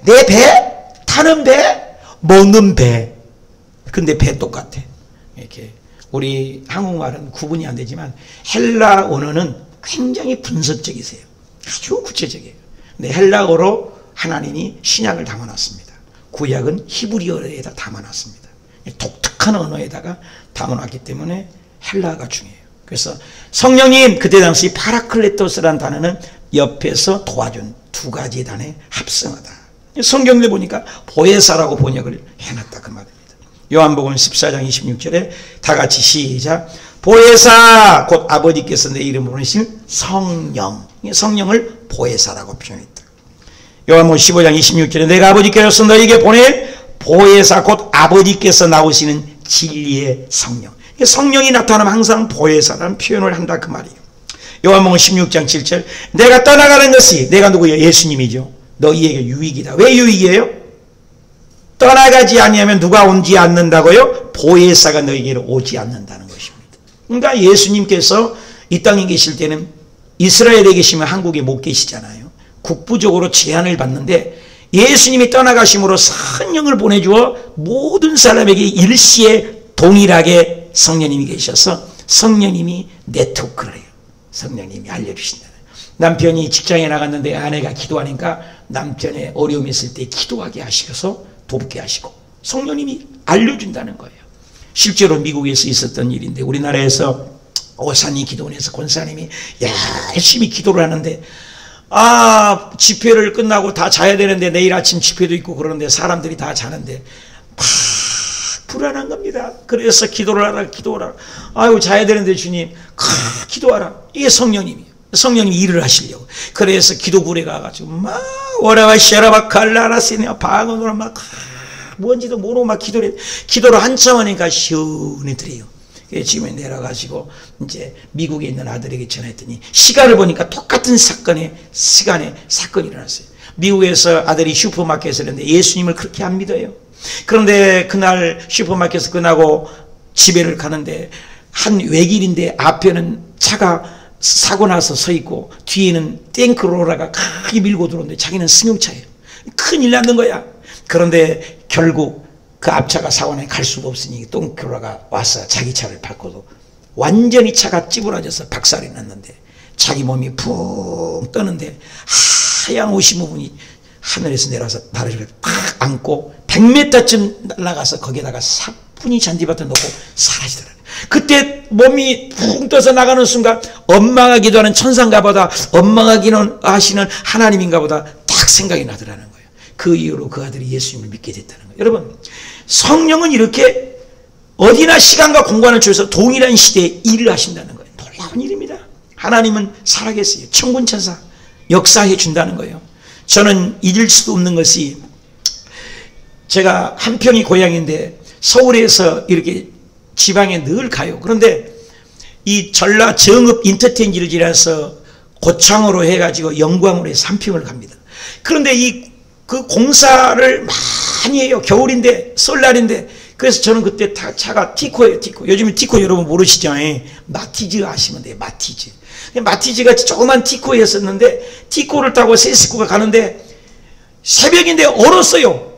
내 배, 타는 배, 먹는 배. 근데 배 똑같아. 이렇게 우리 한국말은 구분이 안 되지만 헬라 언어는 굉장히 분석적이세요. 아주 구체적이에요. 근데 헬라어로 하나님이 신약을 담아놨습니다. 구약은 히브리어에다 담아놨습니다. 독특한 언어에다가 담아놨기 때문에 헬라어가 중요해요. 그래서 성령님, 그때 당시 파라클레토스라는 단어는 옆에서 도와준 두 가지 단어의 합성어다. 성경에 보니까 보혜사라고 번역을 해놨다 그 말입니다. 요한복음 14장 26절에 다 같이 시작. 보혜사 곧 아버지께서 내 이름으로 보내신 성령. 성령을 보혜사라고 표현했다. 요한복음 15장 26절에 내가 아버지께서 너에게 보낼 보혜사 곧 아버지께서 나오시는 진리의 성령. 성령이 나타나면 항상 보혜사라는 표현을 한다 그 말이에요. 요한복음 16장 7절 내가 떠나가는 것이, 내가 누구예요? 예수님이죠. 너희에게 유익이다. 왜 유익이에요? 떠나가지 아니하면 누가 오지 않는다고요? 보혜사가 너희에게로 오지 않는다는 것입니다. 그러니까 예수님께서 이 땅에 계실 때는 이스라엘에 계시면 한국에 못 계시잖아요. 국부적으로 제한을 받는데 예수님이 떠나가심으로 성령을 보내주어 모든 사람에게 일시에 동일하게 성령님이 계셔서 성령님이 네트워크를 해요. 성령님이 알려주신다. 남편이 직장에 나갔는데 아내가 기도하니까 남편의 어려움이 있을 때 기도하게 하셔서 돕게 하시고 성령님이 알려준다는 거예요. 실제로 미국에서 있었던 일인데 우리나라에서 오산이 기도원에서 권사님이 열심히 기도를 하는데 집회를 끝나고 다 자야 되는데 내일 아침 집회도 있고 그러는데 사람들이 다 자는데 막 불안한 겁니다. 그래서 기도를 하라. 아이고 자야 되는데 주님 기도하라. 이게 성령님이 일을 하시려고. 그래서 기도굴에 가가지고 막 오라와 샤라바 칼라라시냐 방언으로 막 뭔지도 모르고 막 기도를 한참 하니까 시원해더래요. 집에 내려가지고 이제 미국에 있는 아들에게 전화했더니 시간을 보니까 똑같은 시간에 사건이 일어났어요. 미국에서 아들이 슈퍼마켓에 있는데 예수님을 그렇게 안 믿어요. 그런데 그날 슈퍼마켓에서 끝나고 집에를 가는데 한 외길인데 앞에는 차가 사고 나서 서 있고 뒤에는 탱크로라가 크게 밀고 들어오는데 자기는 승용차예요. 큰일 났는 거야. 그런데 결국 그 앞차가 사고 나니 갈 수가 없으니 탱크로라가 와서 자기 차를 밟고도 완전히 차가 찌부러져서 박살이 났는데 자기 몸이 푹 떠는데 하얀 옷 입은 분이 하늘에서 내려와서 나를 탁 안고 100m쯤 날아가서 거기에다가 사뿐히 잔디밭에 놓고 사라지더라고요. 그때 몸이 푹 떠서 나가는 순간 엄마가 기도하는 천사인가 보다, 엄마가 기도하시는 하나님인가 보다 딱 생각이 나더라는 거예요. 그 이후로 그 아들이 예수님을 믿게 됐다는 거예요. 여러분, 성령은 이렇게 어디나 시간과 공간을 주어서 동일한 시대에 일을 하신다는 거예요. 놀라운 일입니다. 하나님은 살아계세요. 천군천사 역사해 준다는 거예요. 저는 잊을 수도 없는 것이 제가 한평이 고향인데 서울에서 이렇게 지방에 늘 가요. 그런데 이 전라 정읍 인터체인지를 지나서 고창으로 해가지고 영광으로 해서 한평을 갑니다. 그런데 그 공사를 많이 해요. 겨울인데 설날인데. 그래서 저는 그때 차가 티코예요. 티코. 요즘에 티코 여러분 모르시죠? 마티즈 아시면 돼요. 마티즈. 마티즈가 조그만 티코였었는데 티코를 타고 세 식구가 가는데 새벽인데 얼었어요.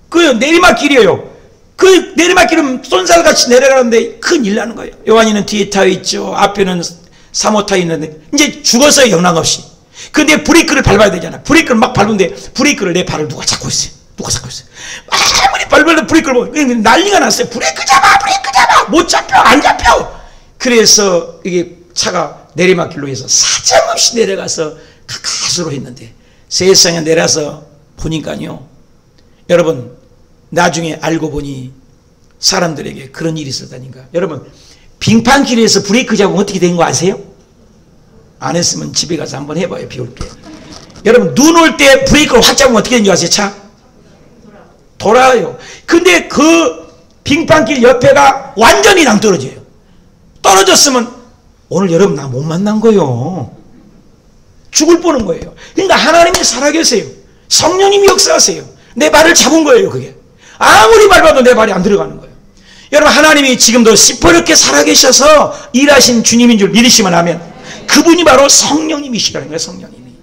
그 내리막길이에요. 그 내리막길은 쏜살같이 내려가는데 큰일 나는 거예요. 요한이는 뒤에 타 있죠. 앞에는 사모 타 있는데 이제 죽었어요. 영락없이. 근데 브레이크를 밟아야 되잖아. 브레이크를 막 밟는데 브레이크를 내 발을 누가 잡고 있어요. 아무리 밟아도 브레이크를 보고 난리가 났어요. 브레이크 잡아. 못 잡혀. 안 잡혀. 그래서 이게 차가 내리막길로 해서 사정없이 내려가서 가까스로 했는데 세상에 내려서 보니까요. 여러분 나중에 알고 보니 사람들에게 그런 일이 있었다니까. 여러분 빙판길에서 브레이크 잡으면 어떻게 된 거 아세요? 안 했으면 집에 가서 한번 해봐요. 비 올 때. 여러분 눈 올 때 브레이크를 확 잡으면 어떻게 되는 줄 아세요? 차? 돌아요. 근데 그 빙판길 옆에가 완전히 낭떠러져요. 떨어졌으면 오늘 여러분 나 못 만난 거예요. 죽을 뻔한 거예요. 그러니까 하나님이 살아계세요. 성령님이 역사하세요. 내 발을 잡은 거예요. 그게 아무리 밟아도 내 발이 안 들어가는 거예요. 여러분 하나님이 지금도 시퍼렇게 살아계셔서 일하신 주님인 줄 믿으시면 하면 그분이 바로 성령님이시라는 거예요. 성령님이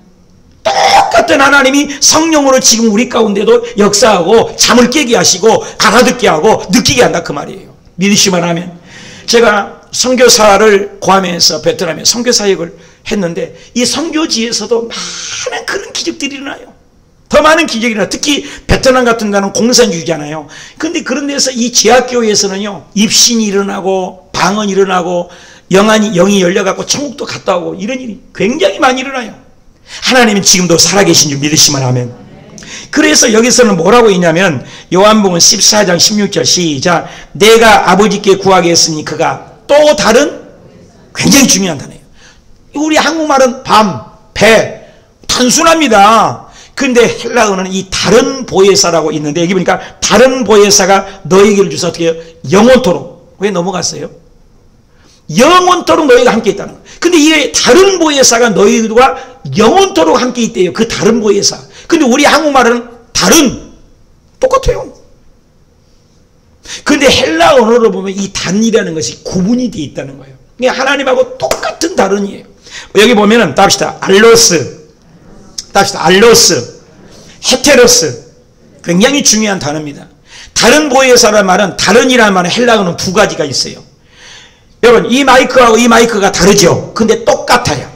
똑같은 하나님이 성령으로 지금 우리 가운데도 역사하고 잠을 깨게 하시고 알아듣게 하고 느끼게 한다 그 말이에요. 믿으시면 하면. 제가 선교사를 구하면서 베트남에 선교사역을 했는데 이 선교지에서도 많은 그런 기적들이 일어나요. 더 많은 기적이 일어나. 특히 베트남 같은 데는 공산주의잖아요. 근데 그런 데서 이 제약교회에서는요, 입신이 일어나고 방언이 일어나고 영이 열려갖고 천국도 갔다 오고 이런 일이 굉장히 많이 일어나요. 하나님은 지금도 살아계신 줄 믿으시면 하면. 그래서 여기서는 뭐라고 있냐면 요한복음 14장 16절 시작. 내가 아버지께 구하겠으니 그가 또 다른, 굉장히 중요한 단어예요. 우리 한국말은 밤, 배, 단순합니다. 근데 헬라어는 이 다른 보혜사라고 있는데 여기 보니까 다른 보혜사가 너에게를 주서 어떻게 해요? 영원토록. 왜 넘어갔어요? 영원토록 너희가 함께 있다는 거예요. 근데 이 다른 보혜사가 너희들과 영원토록 함께 있대요. 그 다른 보혜사. 근데 우리 한국말은 다른, 똑같아요. 근데 헬라 언어로 보면 이 단이라는 것이 구분이 되어 있다는 거예요. 하나님하고 똑같은 다른이에요. 여기 보면은 답시다. 알로스, 답시다. 알로스, 헤테로스. 굉장히 중요한 단어입니다. 다른 보혜사라는 말은, 다른이라는 말은 헬라어는 두 가지가 있어요. 여러분, 이 마이크하고 이 마이크가 다르죠? 근데 똑같아요.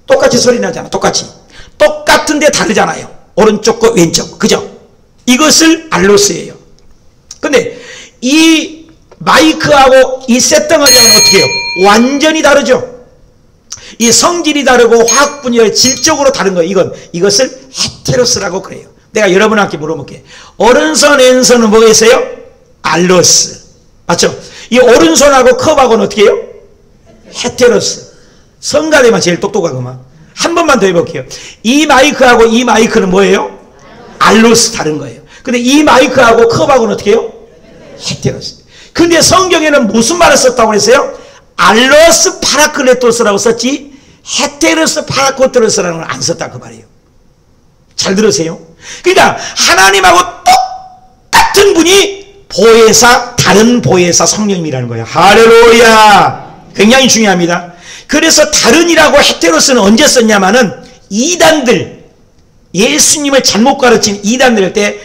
똑같이 소리 나잖아. 똑같은데 다르잖아요. 오른쪽과 왼쪽. 그죠? 이것을 알로스예요. 근데 이 마이크하고 이 쇳덩어리하고는 어떻게 해요? 완전히 다르죠? 이 성질이 다르고 화학 분야의 질적으로 다른 거예요. 이것을 헤테로스라고 그래요. 내가 여러분한테 물어볼게요. 오른손, 왼손은 뭐가 있어요? 알로스. 맞죠? 이 오른손하고 컵하고는 어떻게 해요? 헤테로스. 성가대만 제일 똑똑하구만. 한 번만 더 해볼게요. 이 마이크하고 이 마이크는 뭐예요? 알로스 다른 거예요. 근데 이 마이크하고 컵하고는 어떻게 해요? 헤테로스. 근데 성경에는 무슨 말을 썼다고 그랬어요? 알로스 파라클레토스라고 썼지 헤테로스 파라코토스라는 걸 안 썼다 그 말이에요. 잘 들으세요. 그러니까 하나님하고 똑같은 분이 보혜사, 다른 보혜사 성령님이라는 거예요. 할렐루야. 굉장히 중요합니다. 그래서 다른이라고 헤테로스는 언제 썼냐면은 이단들, 예수님을 잘못 가르친 이단들 할 때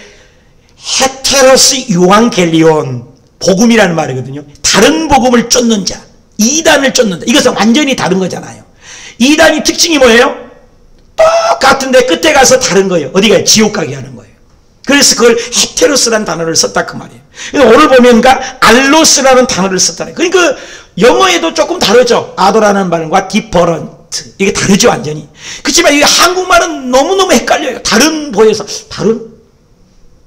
헤테로스 유앙겔리온, 복음이라는 말이거든요. 다른 복음을 쫓는 자, 이단을 쫓는다. 이것은 완전히 다른 거잖아요. 이단이 특징이 뭐예요? 똑같은데 끝에 가서 다른 거예요. 어디가 지옥 가게 하는 거예요. 그래서 그걸 헤테로스라는 단어를 썼다 그 말이에요. 오늘 보면 그러니까 알로스라는 단어를 썼다는 거예요. 그러니까 영어에도 조금 다르죠. 아도라는 말과 디퍼런트. 이게 다르죠 완전히. 그렇지만 이 한국말은 너무너무 헷갈려요. 다른 보여서 다른.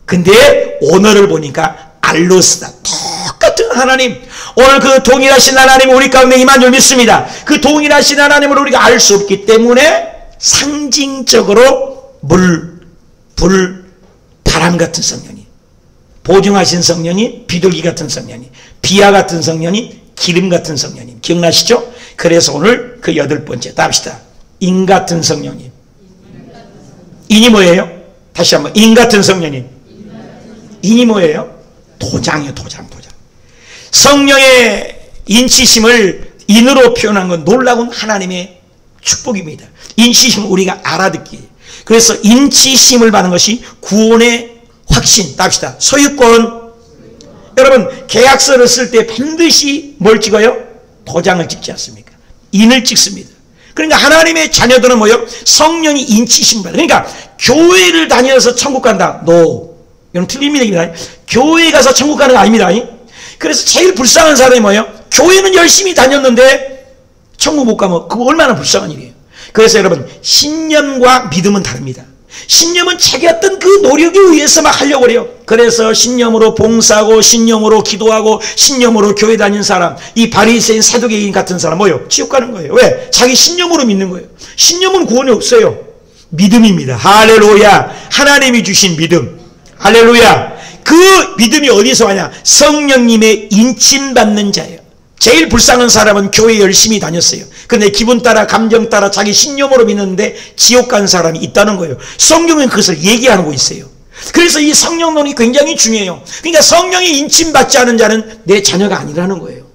근데 오늘을 보니까 알로스다. 똑같은 하나님. 오늘 그 동일하신 하나님 우리 가운데 임한 줄 믿습니다. 그 동일하신 하나님을 우리가 알 수 없기 때문에 상징적으로 물, 불, 바람 같은 성령이, 보증하신 성령이 비둘기 같은 성령이, 비아 같은 성령이, 기름 같은 성령님. 기억나시죠? 그래서 오늘 그 8번째 답시다. 인 같은 성령님. 인이 뭐예요? 다시 한번. 인 같은 성령님. 인이 뭐예요? 도장이에요. 도장. 성령의 인치심을 인으로 표현한 건 놀라운 하나님의 축복입니다. 인치심을 우리가 알아듣기. 그래서 인치심을 받는 것이 구원의 확신. 답시다. 소유권. 여러분 계약서를 쓸 때 반드시 뭘 찍어요? 도장을 찍지 않습니까? 인을 찍습니다. 그러니까 하나님의 자녀들은 뭐예요? 성령이 인치심 받아요. 그러니까 교회를 다녀서 천국 간다. No. 이건 틀립니다. 교회 가서 천국 가는 거 아닙니다. 그래서 제일 불쌍한 사람이 뭐예요? 교회는 열심히 다녔는데 천국 못 가면 그거 얼마나 불쌍한 일이에요. 그래서 여러분 신념과 믿음은 다릅니다. 신념은 자기 어떤 그 노력에 의해서 막 하려고 그래요. 그래서 신념으로 봉사하고 신념으로 기도하고 신념으로 교회 다니는 사람, 이 바리새인 사두개인 같은 사람 뭐예요? 지옥 가는 거예요. 왜? 자기 신념으로 믿는 거예요. 신념은 구원이 없어요. 믿음입니다. 할렐루야. 하나님이 주신 믿음. 할렐루야. 그 믿음이 어디서 와냐? 성령님의 인침받는 자예요. 제일 불쌍한 사람은 교회 열심히 다녔어요. 근데 기분 따라 감정 따라 자기 신념으로 믿는데 지옥 간 사람이 있다는 거예요. 성경은 그것을 얘기하고 있어요. 그래서 이 성령론이 굉장히 중요해요. 그러니까 성령이 인침받지 않은 자는 내 자녀가 아니라는 거예요.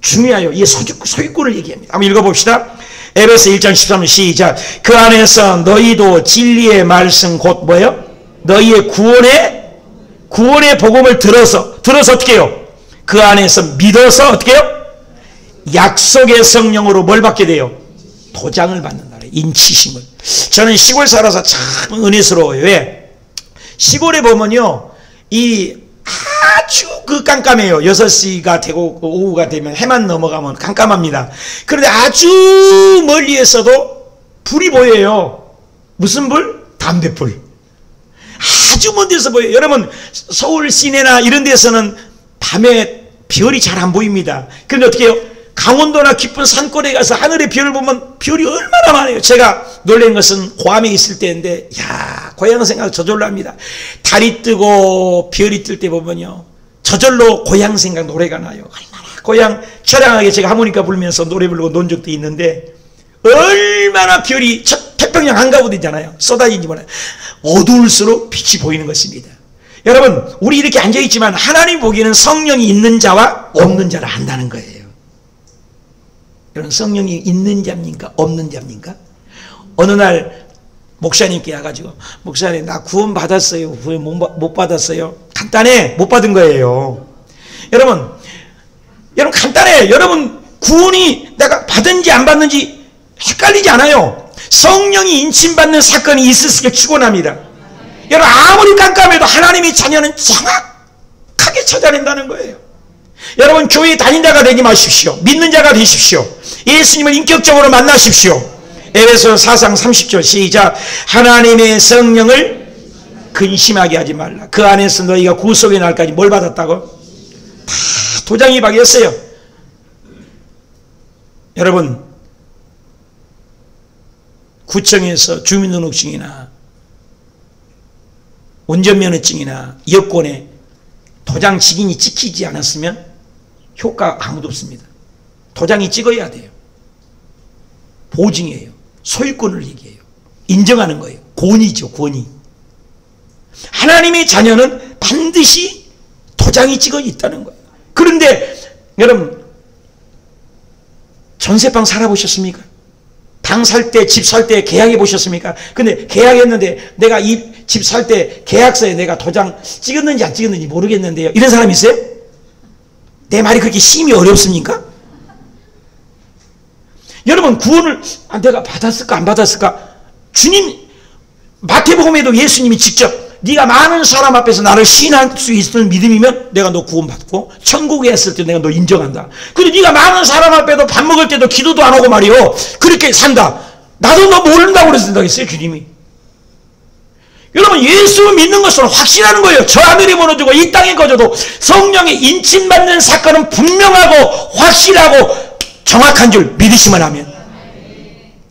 중요해요. 이 소유권을 얘기합니다. 한번 읽어봅시다. 에베소 1장 13절 시작. 그 안에서 너희도 진리의 말씀 곧 뭐예요? 너희의 구원의 복음을 들어서 어떻게 해요? 그 안에서 믿어서 어떻게 해요? 약속의 성령으로 뭘 받게 돼요? 도장을 받는다. 인치심을. 저는 시골 살아서 참 은혜스러워요. 왜? 시골에 보면요, 이 아주 깜깜해요. 6시가 되고 오후가 되면 해만 넘어가면 깜깜합니다. 그런데 아주 멀리에서도 불이 보여요. 무슨 불? 담배불. 아주 먼 데서 보여요. 여러분, 서울 시내나 이런 데서는 밤에 별이 잘 안 보입니다. 그런데 어떻게 해요? 강원도나 깊은 산골에 가서 하늘의 별을 보면 별이 얼마나 많아요. 제가 놀란 것은 고암에 있을 때인데, 야, 고향 생각 저절로 합니다. 달이 뜨고 별이 뜰 때 보면요, 저절로 고향 생각 노래가 나요. 얼마나 고향 처량하게 제가 하모니카 불면서 노래 부르고 논 적도 있는데, 얼마나 별이 태평양 한가운데잖아요. 쏟아지지 몰라요. 어두울수록 빛이 보이는 것입니다. 여러분, 우리 이렇게 앉아있지만 하나님 보기에는 성령이 있는 자와 없는 자를 안다는 거예요. 여러분, 성령이 있는 자입니까? 없는 자입니까? 어느 날 목사님께 와가지고, 목사님, 나 구원 받았어요? 구원 못 받았어요? 간단해. 못 받은 거예요. 여러분 간단해. 여러분, 구원이 내가 받은지 안 받는지 헷갈리지 않아요. 성령이 인침받는 사건이 있을 게 축원합니다. 여러분, 아무리 깜깜해도 하나님의 자녀는 정확하게 찾아낸다는 거예요. 여러분, 교회 다닌 자가 되지 마십시오. 믿는 자가 되십시오. 예수님을 인격적으로 만나십시오. 에베소 4장 30절 시작. 하나님의 성령을 근심하게 하지 말라. 그 안에서 너희가 구속의 날까지 뭘 받았다고? 다 도장이 박였어요. 여러분, 구청에서 주민등록증이나 운전면허증이나 여권에 도장 직인이 찍히지 않았으면 효과가 아무도 없습니다. 도장이 찍어야 돼요. 보증이에요. 소유권을 얘기해요. 인정하는 거예요. 권위죠, 권위. 하나님의 자녀는 반드시 도장이 찍어 있다는 거예요. 그런데 여러분, 전세방 살아보셨습니까? 방 살 때, 집 살 때 계약해 보셨습니까? 근데 계약했는데 내가 이 집 살 때 계약서에 내가 도장 찍었는지 안 찍었는지 모르겠는데요. 이런 사람 있어요? 내 말이 그렇게 심히 어렵습니까? 여러분, 구원을 내가 받았을까 안 받았을까? 주님, 마태복음에도 예수님이 직접 네가 많은 사람 앞에서 나를 시인할 수 있는 믿음이면 내가 너 구원받고, 천국에 했을 때 내가 너 인정한다. 근데 네가 많은 사람 앞에도 밥 먹을 때도 기도도 안 하고 말이요, 그렇게 산다. 나도 너 모른다고 그랬어요, 주님이. 여러분, 예수 믿는 것은 확실하는 거예요. 저 하늘이 무너지고 이 땅이 꺼져도 성령의 인침받는 사건은 분명하고 확실하고 정확한 줄 믿으시면 하면.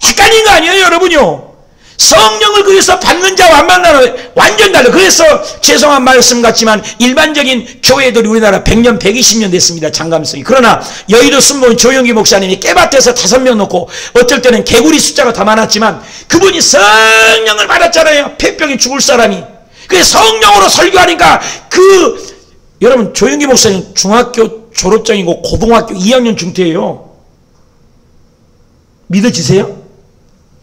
헷갈린 거 아니에요, 여러분요. 성령을 그래서 받는 자와 안 받는 자는 완전 달라요. 그래서 죄송한 말씀 같지만 일반적인 교회들이 우리나라 100년, 120년 됐습니다. 장감성이. 그러나 여의도 순복음 조영기 목사님이 깨밭에서 5명 놓고 어쩔 때는 개구리 숫자가 더 많았지만 그분이 성령을 받았잖아요. 폐병이 죽을 사람이. 그래서 성령으로 설교하니까 여러분, 조영기 목사님 중학교 졸업장이고 고등학교 2학년 중퇴예요. 믿어지세요?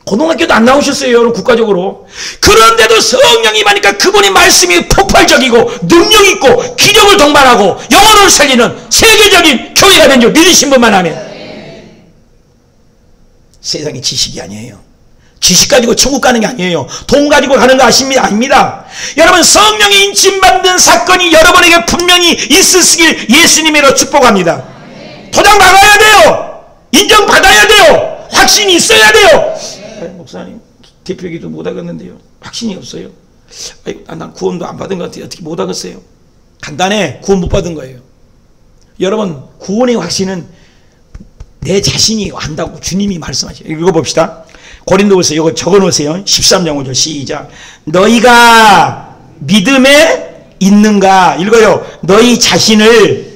고등학교도 안 나오셨어요, 여러분, 국가적으로. 그런데도 성령이 많으니까 그분의 말씀이 폭발적이고 능력있고 기력을 동반하고 영혼을 살리는 세계적인 교회가 된 줄 믿으신 분만 하면. 세상의 지식이 아니에요. 지식 가지고 천국 가는 게 아니에요. 돈 가지고 가는 거 아닙니다. 여러분, 성령의 인침받는 사건이 여러분에게 분명히 있으시길 예수님으로 축복합니다. 도장 박아야 돼요. 인정받아야 돼요. 확신이 있어야 돼요. 목사님, 대표기도 못 하겠는데요. 확신이 없어요. 난 구원도 안 받은 것 같아요. 어떻게 못 하겠어요? 간단해. 구원 못 받은 거예요. 여러분, 구원의 확신은 내 자신이 안다고 주님이 말씀하셔요. 읽어봅시다. 고린도후서 이거 적어놓으세요. 13장 5절 시작. 너희가 믿음에 있는가? 읽어요. 너희 자신을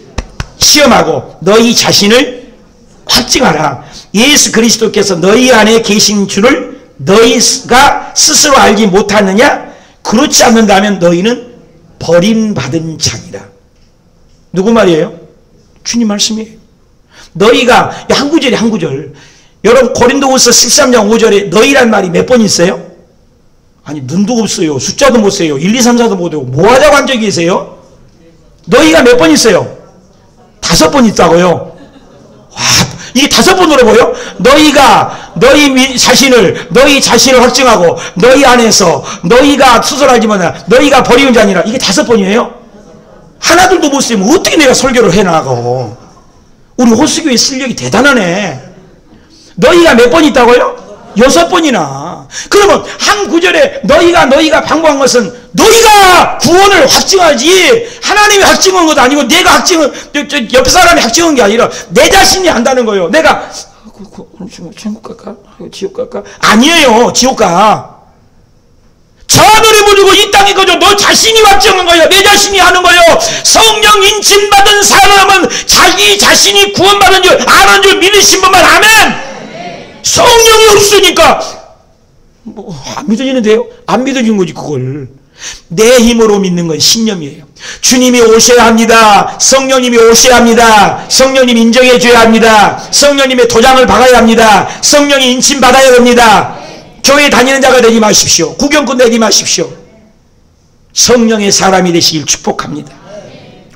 시험하고 너희 자신을 확증하라. 예수 그리스도께서 너희 안에 계신 줄을 너희가 스스로 알지 못하느냐? 그렇지 않는다면 너희는 버림받은 자니라. 누구 말이에요? 주님 말씀이에요. 너희가 한 구절이 한 구절. 여러분 고린도후서 13장 5절에 너희란 말이 몇 번 있어요? 아니 눈도 없어요. 숫자도 못 세요. 1, 2, 3, 4도 못 외우고 뭐 하자고 한 적이 있어요? 너희가 몇 번 있어요? 5번 있다고요. 와, 이게 5번으로 보여? 너희가 너희 자신을 확증하고 너희 안에서 너희가 스스로하지 못하나 너희가 버리운 자니라. 이게 5번이에요? 하나둘도 못 쓰면 어떻게 내가 설교를 해나가고. 우리 호수교회 실력이 대단하네. 너희가 몇 번 있다고요? 6번이나. 그러면 한 구절에 너희가 방법한 것은 너희가 구원을 확증하지 하나님이 확증한 것도 아니고 내가 옆 사람이 확증한 게 아니라 내 자신이 한다는 거예요. 내가 천국 갈까? 지옥 갈까? 아니에요. 지옥 가. 저 하늘에 모르고 이 땅에 거저 너 자신이 확정한 거예요. 내 자신이 하는 거예요. 성령 인침받은 사람은 자기 자신이 구원받은 줄 아는 줄 믿으신 분만 아멘. 성령이 없으니까 뭐 안 믿어지는데요? 안 믿어진 거지. 그걸 내 힘으로 믿는 건 신념이에요. 주님이 오셔야 합니다. 성령님이 오셔야 합니다. 성령님 인정해 줘야 합니다. 성령님의 도장을 박아야 합니다. 성령이 인침 받아야 됩니다. 교회 다니는 자가 되지 마십시오. 구경꾼 되지 마십시오. 성령의 사람이 되시길 축복합니다.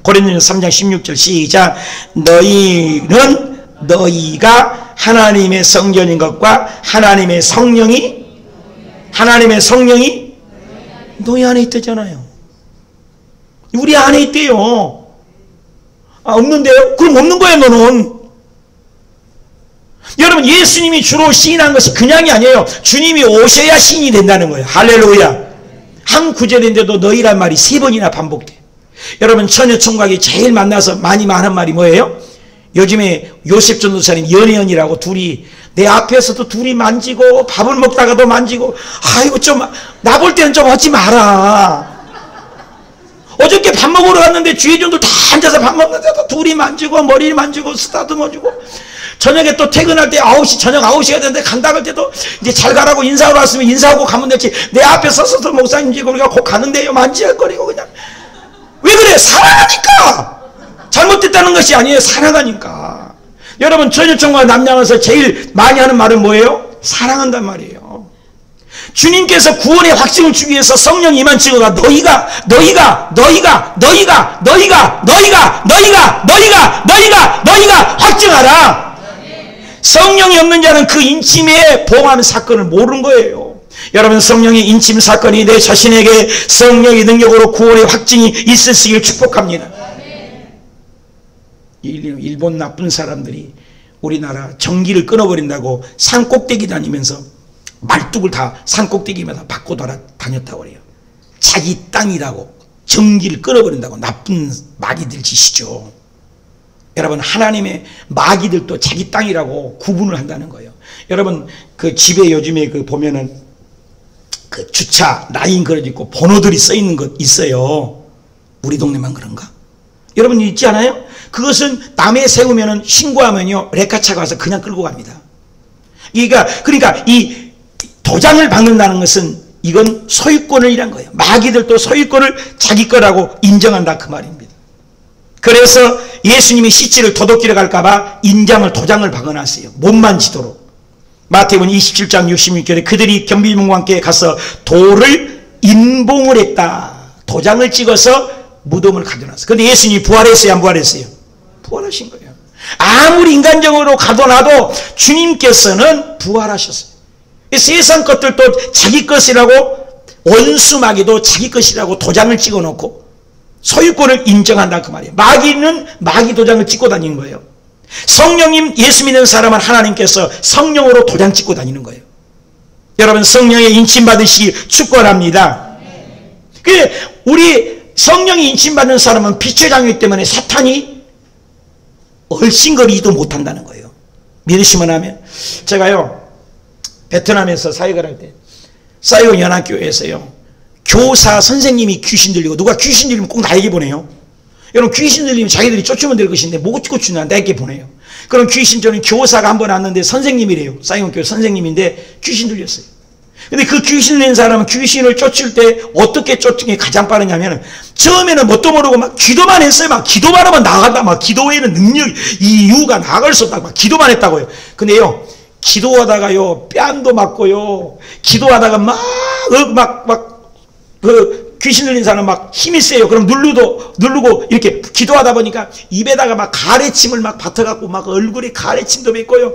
고린도전서 3장 16절 시작. 너희가 하나님의 성전인 것과 하나님의 성령이 너희 안에 있다잖아요. 우리 안에 있대요. 아, 없는데요? 그럼 없는 거예요, 너는. 여러분, 예수님이 주로 시인한 것이 그냥이 아니에요. 주님이 오셔야 시인이 된다는 거예요. 할렐루야. 한 구절인데도 너희란 말이 3번이나 반복돼. 여러분, 처녀총각이 제일 만나서 많이 하는 말이 뭐예요? 요즘에 요셉 전도사님 연예연이라고 둘이 내 앞에서도 둘이 만지고 밥을 먹다가도 만지고 아이고 좀 나 볼 때는 좀 하지 마라. 어저께 밥 먹으러 갔는데 주위 종들 다 앉아서 밥 먹는데도 둘이 만지고 머리 만지고 쓰다듬어주고 저녁에 또 퇴근할 때 저녁 9시가 되는데 간다 할 때도 이제 잘 가라고 인사하러 왔으면 인사하고 가면 되지. 내 앞에 서서 목사님 지금 우리가 곧 가는데요 만지작거리고 그냥. 왜 그래? 사랑하니까. 잘못됐다는 것이 아니에요. 사랑하니까. 여러분 처녀총각 남녀에서 제일 많이 하는 말은 뭐예요? 사랑한단 말이에요. 주님께서 구원의 확증을 주기 위해서 성령 이만 찍어가 너희가 확증하라. 성령이 없는 자는 그 인침의 봉함 사건을 모르는 거예요. 여러분 성령의 인침 사건이 내 자신에게 성령의 능력으로 구원의 확증이 있으시길 축복합니다. 일본 나쁜 사람들이 우리나라 전기를 끊어버린다고 산 꼭대기 다니면서 말뚝을 다 산 꼭대기마다 바꿔 다녔다고 그래요. 자기 땅이라고 전기를 끊어버린다고 나쁜 마귀들 짓이죠. 여러분 하나님의 마귀들도 자기 땅이라고 구분을 한다는 거예요. 여러분 그 집에 요즘에 그 보면은 그 주차 라인 그려지고 번호들이 써 있는 것 있어요. 우리 동네만 그런가? 여러분 있지 않아요? 그것은 남에 세우면은 신고하면요 레카차가 와서 그냥 끌고 갑니다. 그러니까 이 도장을 박는다는 것은 이건 소유권을 이란 거예요. 마귀들도 소유권을 자기 거라고 인정한다 그 말입니다. 그래서 예수님이 시체를 도둑질해 갈까봐 도장을 박아놨어요. 못 만지도록. 마태복음 27장 66절에 그들이 경비병과 함께 가서 돌을 인봉을 했다. 도장을 찍어서 무덤을 가져놨어요. 그런데 예수님이 부활했어요? 안 부활했어요? 부활하신 거예요. 아무리 인간적으로 가둬놔도 주님께서는 부활하셨어요. 세상 것들도 자기 것이라고 원수 마귀도 자기 것이라고 도장을 찍어놓고 소유권을 인정한다 그 말이에요. 마귀는 마귀 도장을 찍고 다니는 거예요. 성령님 예수 믿는 사람은 하나님께서 성령으로 도장 찍고 다니는 거예요. 여러분 성령의 인침 받으시기 축원합니다. 우리 성령이 인침 받는 사람은 빛의 장이기 때문에 사탄이 얼씬거리지도 못한다는 거예요. 믿으시면 하면. 제가요 베트남에서 사역을 할 때 사이곤 연합교회에서요 교사 선생님이 귀신 들리고 누가 귀신 들리면 꼭 나에게 보내요. 여러분 귀신 들리면 자기들이 쫓으면 될 것인데 못 쫓으나 나에게 보내요. 그럼 저는 교사가 한 번 왔는데 선생님이래요. 사이곤 교회 선생님인데 귀신 들렸어요. 근데 그 귀신 낸 사람은 귀신을 쫓을 때 어떻게 쫓는 게 가장 빠르냐면 처음에는 뭣도 모르고 막 기도만 했어요. 막 기도만 하면 나간다. 막 기도 외에는 능력 이유가 나갈 수 없다고 막 기도만 했다고요. 근데요 기도하다가요 뺨도 맞고요, 기도하다가 귀신 들린 사람 막 힘이 세요. 그럼 누르고 이렇게 기도하다 보니까 입에다가 막 가래침을 막 뱉어갖고 막 얼굴에 가래침도 맺고요.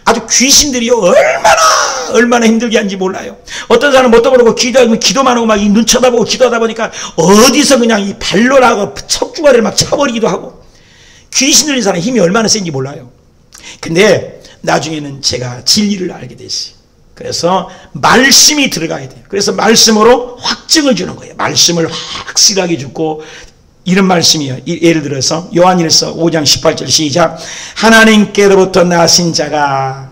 아주 귀신들이요 얼마나 힘들게 하는지 몰라요. 어떤 사람은 뭣도 모르고 기도만 하고 막 이 눈 쳐다보고 기도하다 보니까 어디서 그냥 이 발로라고 척주가리를 막 쳐버리기도 하고, 귀신 들린 사람 힘이 얼마나 센지 몰라요. 근데 나중에는 제가 진리를 알게 됐어요. 그래서 말씀이 들어가야 돼요. 그래서 말씀으로 확증을 주는 거예요. 말씀을 확실하게 주고, 이런 말씀이에요. 예를 들어서 요한일서 5장 18절 시작. 하나님께로부터 나신 자가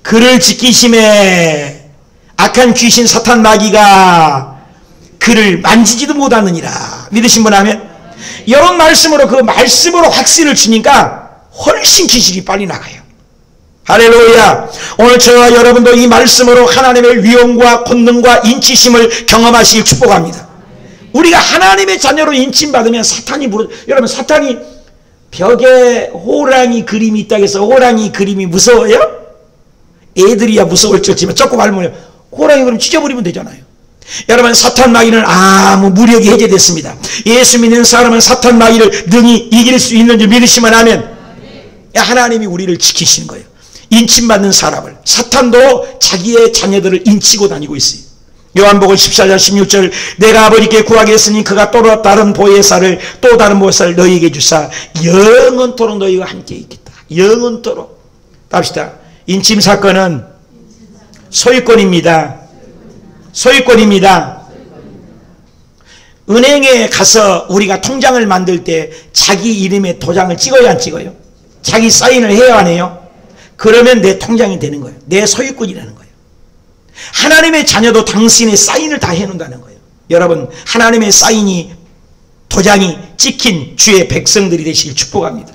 그를 지키심에 악한 귀신 사탄 마귀가 그를 만지지도 못하느니라. 믿으신 분 하면, 이런 말씀으로, 그 말씀으로 확신을 주니까 훨씬 귀신이 빨리 나가요. 할렐루야. 오늘 저와 여러분도 이 말씀으로 하나님의 위엄과 권능과 인치심을 경험하시길 축복합니다. 우리가 하나님의 자녀로 인침받으면 여러분, 사탄이 벽에 호랑이 그림이 있다고 해서 호랑이 그림이 무서워요? 애들이야 무서울 줄 알지만 조금 알면 호랑이 그림 찢어버리면 되잖아요. 여러분, 사탄 마귀는 아무 무력이 해제됐습니다. 예수 믿는 사람은 사탄 마귀를 능히 이길 수 있는 줄 믿으시면 하면, 하나님이 우리를 지키시는 거예요. 인침받는 사람을, 사탄도 자기의 자녀들을 인치고 다니고 있어요. 요한복음 14장 16절, 내가 아버지께 구하겠으니 그가 또 다른 보혜사를 너희에게 주사 영원토록 너희와 함께 있겠다. 영원토록. 답시다. 인침사건은 소유권입니다. 소유권입니다. 은행에 가서 우리가 통장을 만들 때 자기 이름의 도장을 찍어요, 안 찍어요? 자기 사인을 해야 안 해요? 그러면 내 통장이 되는 거예요. 내 소유권이라는 거예요. 하나님의 자녀도 당신의 사인을 다 해놓는다는 거예요. 여러분, 하나님의 사인이, 도장이 찍힌 주의 백성들이 되시길 축복합니다.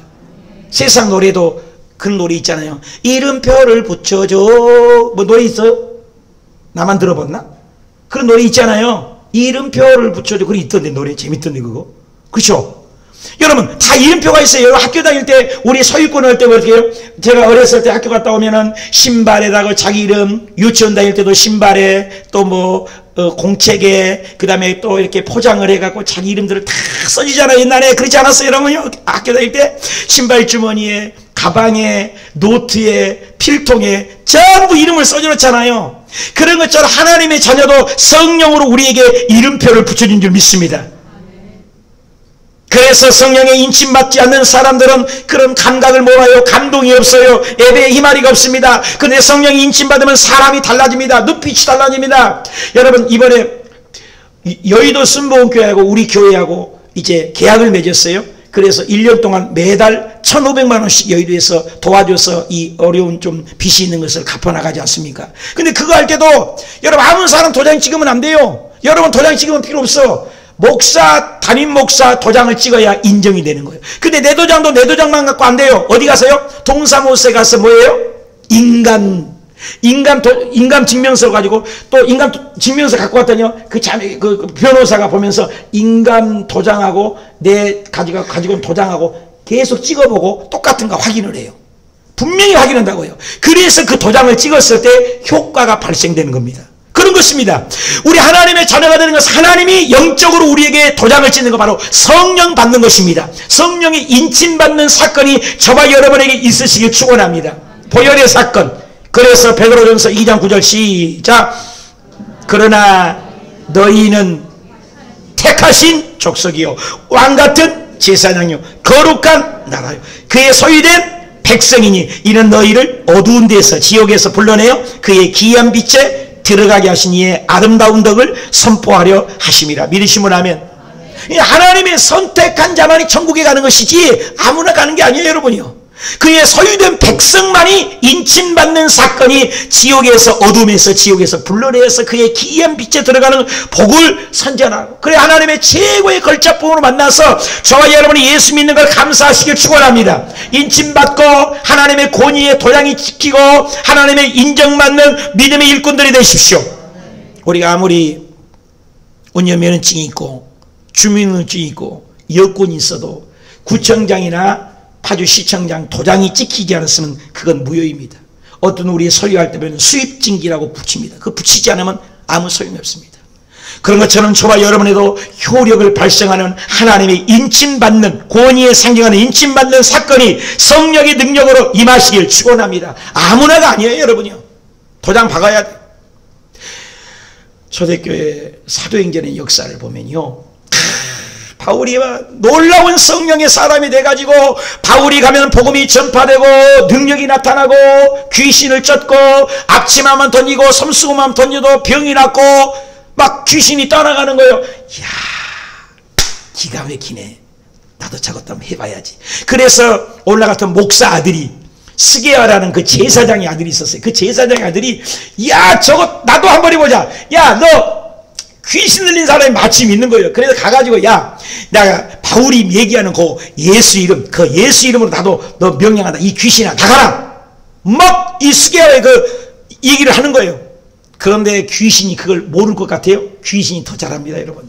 세상 노래도 그런 노래 있잖아요. 이름표를 붙여줘. 뭐 노래 있어요? 나만 들어봤나? 그런 노래 있잖아요. 이름표를 붙여줘. 그래 있던데, 노래 재밌던데 그거. 그렇죠? 여러분, 다 이름표가 있어요. 학교 다닐 때 우리 소유권을 할 때 어떻게 해요? 제가 어렸을 때 학교 갔다 오면은 신발에다가 자기 이름, 유치원 다닐 때도 신발에 또 뭐 공책에 그다음에 또 이렇게 포장을 해갖고 자기 이름들을 다 써주잖아요. 옛날에 그렇지 않았어요, 여러분요? 학교 다닐 때 신발 주머니에, 가방에, 노트에, 필통에 전부 이름을 써주었잖아요. 그런 것처럼 하나님의 자녀도 성령으로 우리에게 이름표를 붙여준 줄 믿습니다. 그래서 성령에 인침받지 않는 사람들은 그런 감각을 몰라요. 감동이 없어요. 예배에 희마리가 없습니다. 근데 성령이 인침받으면 사람이 달라집니다. 눈빛이 달라집니다. 여러분, 이번에 여의도 순복음교회하고 우리 교회하고 이제 계약을 맺었어요. 그래서 1년 동안 매달 1,500만 원씩 여의도에서 도와줘서 이 어려운 좀 빚이 있는 것을 갚아나가지 않습니까? 근데 그거 할 때도 여러분, 아무 사람 도장 찍으면 안 돼요. 여러분, 도장 찍으면 필요 없어. 목사, 담임 목사 도장을 찍어야 인정이 되는 거예요. 근데 내 도장도 내 도장만 갖고 안 돼요. 어디 가서요? 동사무소에 가서 뭐예요? 인감 증명서 가지고, 또 인감 증명서 갖고 왔더니요, 그 변호사가 보면서 인감 도장하고 내 가지고 온 도장하고 계속 찍어보고 똑같은가 확인을 해요. 분명히 확인한다고요. 그래서 그 도장을 찍었을 때 효과가 발생되는 겁니다. 그런 것입니다. 우리 하나님의 자녀가 되는 것은 하나님이 영적으로 우리에게 도장을 찍는 것, 바로 성령 받는 것입니다. 성령이 인침받는 사건이 저와 여러분에게 있으시길 축원합니다. 보혈의 사건. 그래서 베드로전서 2장 9절 시작. 그러나 너희는 택하신 족속이요 왕같은 제사장이요 거룩한 나라요 그의 소유된 백성이니 이는 너희를 어두운 데서, 지옥에서 불러내어 그의 기이한 빛에 들어가게 하신 이의 아름다운 덕을 선포하려 하심이라. 믿으시면 하면, 하나님의 선택한 자만이 천국에 가는 것이지 아무나 가는 게 아니에요, 여러분이요. 그의 소유된 백성만이 인침받는 사건이 지옥에서, 어둠에서 지옥에서 불러내어서 그의 기이한 빛에 들어가는 복을 선전하고, 그래 하나님의 최고의 걸작품으로 만나서 저와 여러분이 예수 믿는 걸 감사하시길 축원합니다. 인침받고 하나님의 권위에 도장이 찍히고 하나님의 인정받는 믿음의 일꾼들이 되십시오. 우리가 아무리 운전면허증이 있고 주민등록증이 있고 여권이 있어도 구청장이나 파주시청장 도장이 찍히지 않았으면 그건 무효입니다. 어떤 우리 설교할 때 보면 수입증기라고 붙입니다. 그 붙이지 않으면 아무 소용이 없습니다. 그런 것처럼 저와 여러분에도 효력을 발생하는 하나님의 인침받는, 권위에 상징하는 인침받는 사건이 성령의 능력으로 임하시길 축원합니다. 아무나가 아니에요, 여러분이요. 도장 박아야 돼. 초대교회 사도행전의 역사를 보면요, 바울이 놀라운 성령의 사람이 돼가지고 바울이 가면 복음이 전파되고 능력이 나타나고 귀신을 쫓고 앞치마만 던지고 섬수고만 던져도 병이 낫고 막 귀신이 떠나가는 거예요. 이야, 기가 막히네. 나도 저것도 한번 해봐야지. 그래서 올라갔던 목사 아들이, 스게아라는 그 제사장의 아들이 있었어요. 그 제사장의 아들이, 야, 저거 나도 한번 해보자. 야, 너 귀신 들린 사람이 마침 있는 거예요. 그래서 가가지고, 야, 내가 바울이 얘기하는 그 예수 이름, 그 예수 이름으로 나도 너 명령한다. 이 귀신아, 나가라. 막 이 스게아의 그 얘기를 하는 거예요. 그런데 귀신이 그걸 모를 것 같아요? 귀신이 더 잘합니다, 여러분.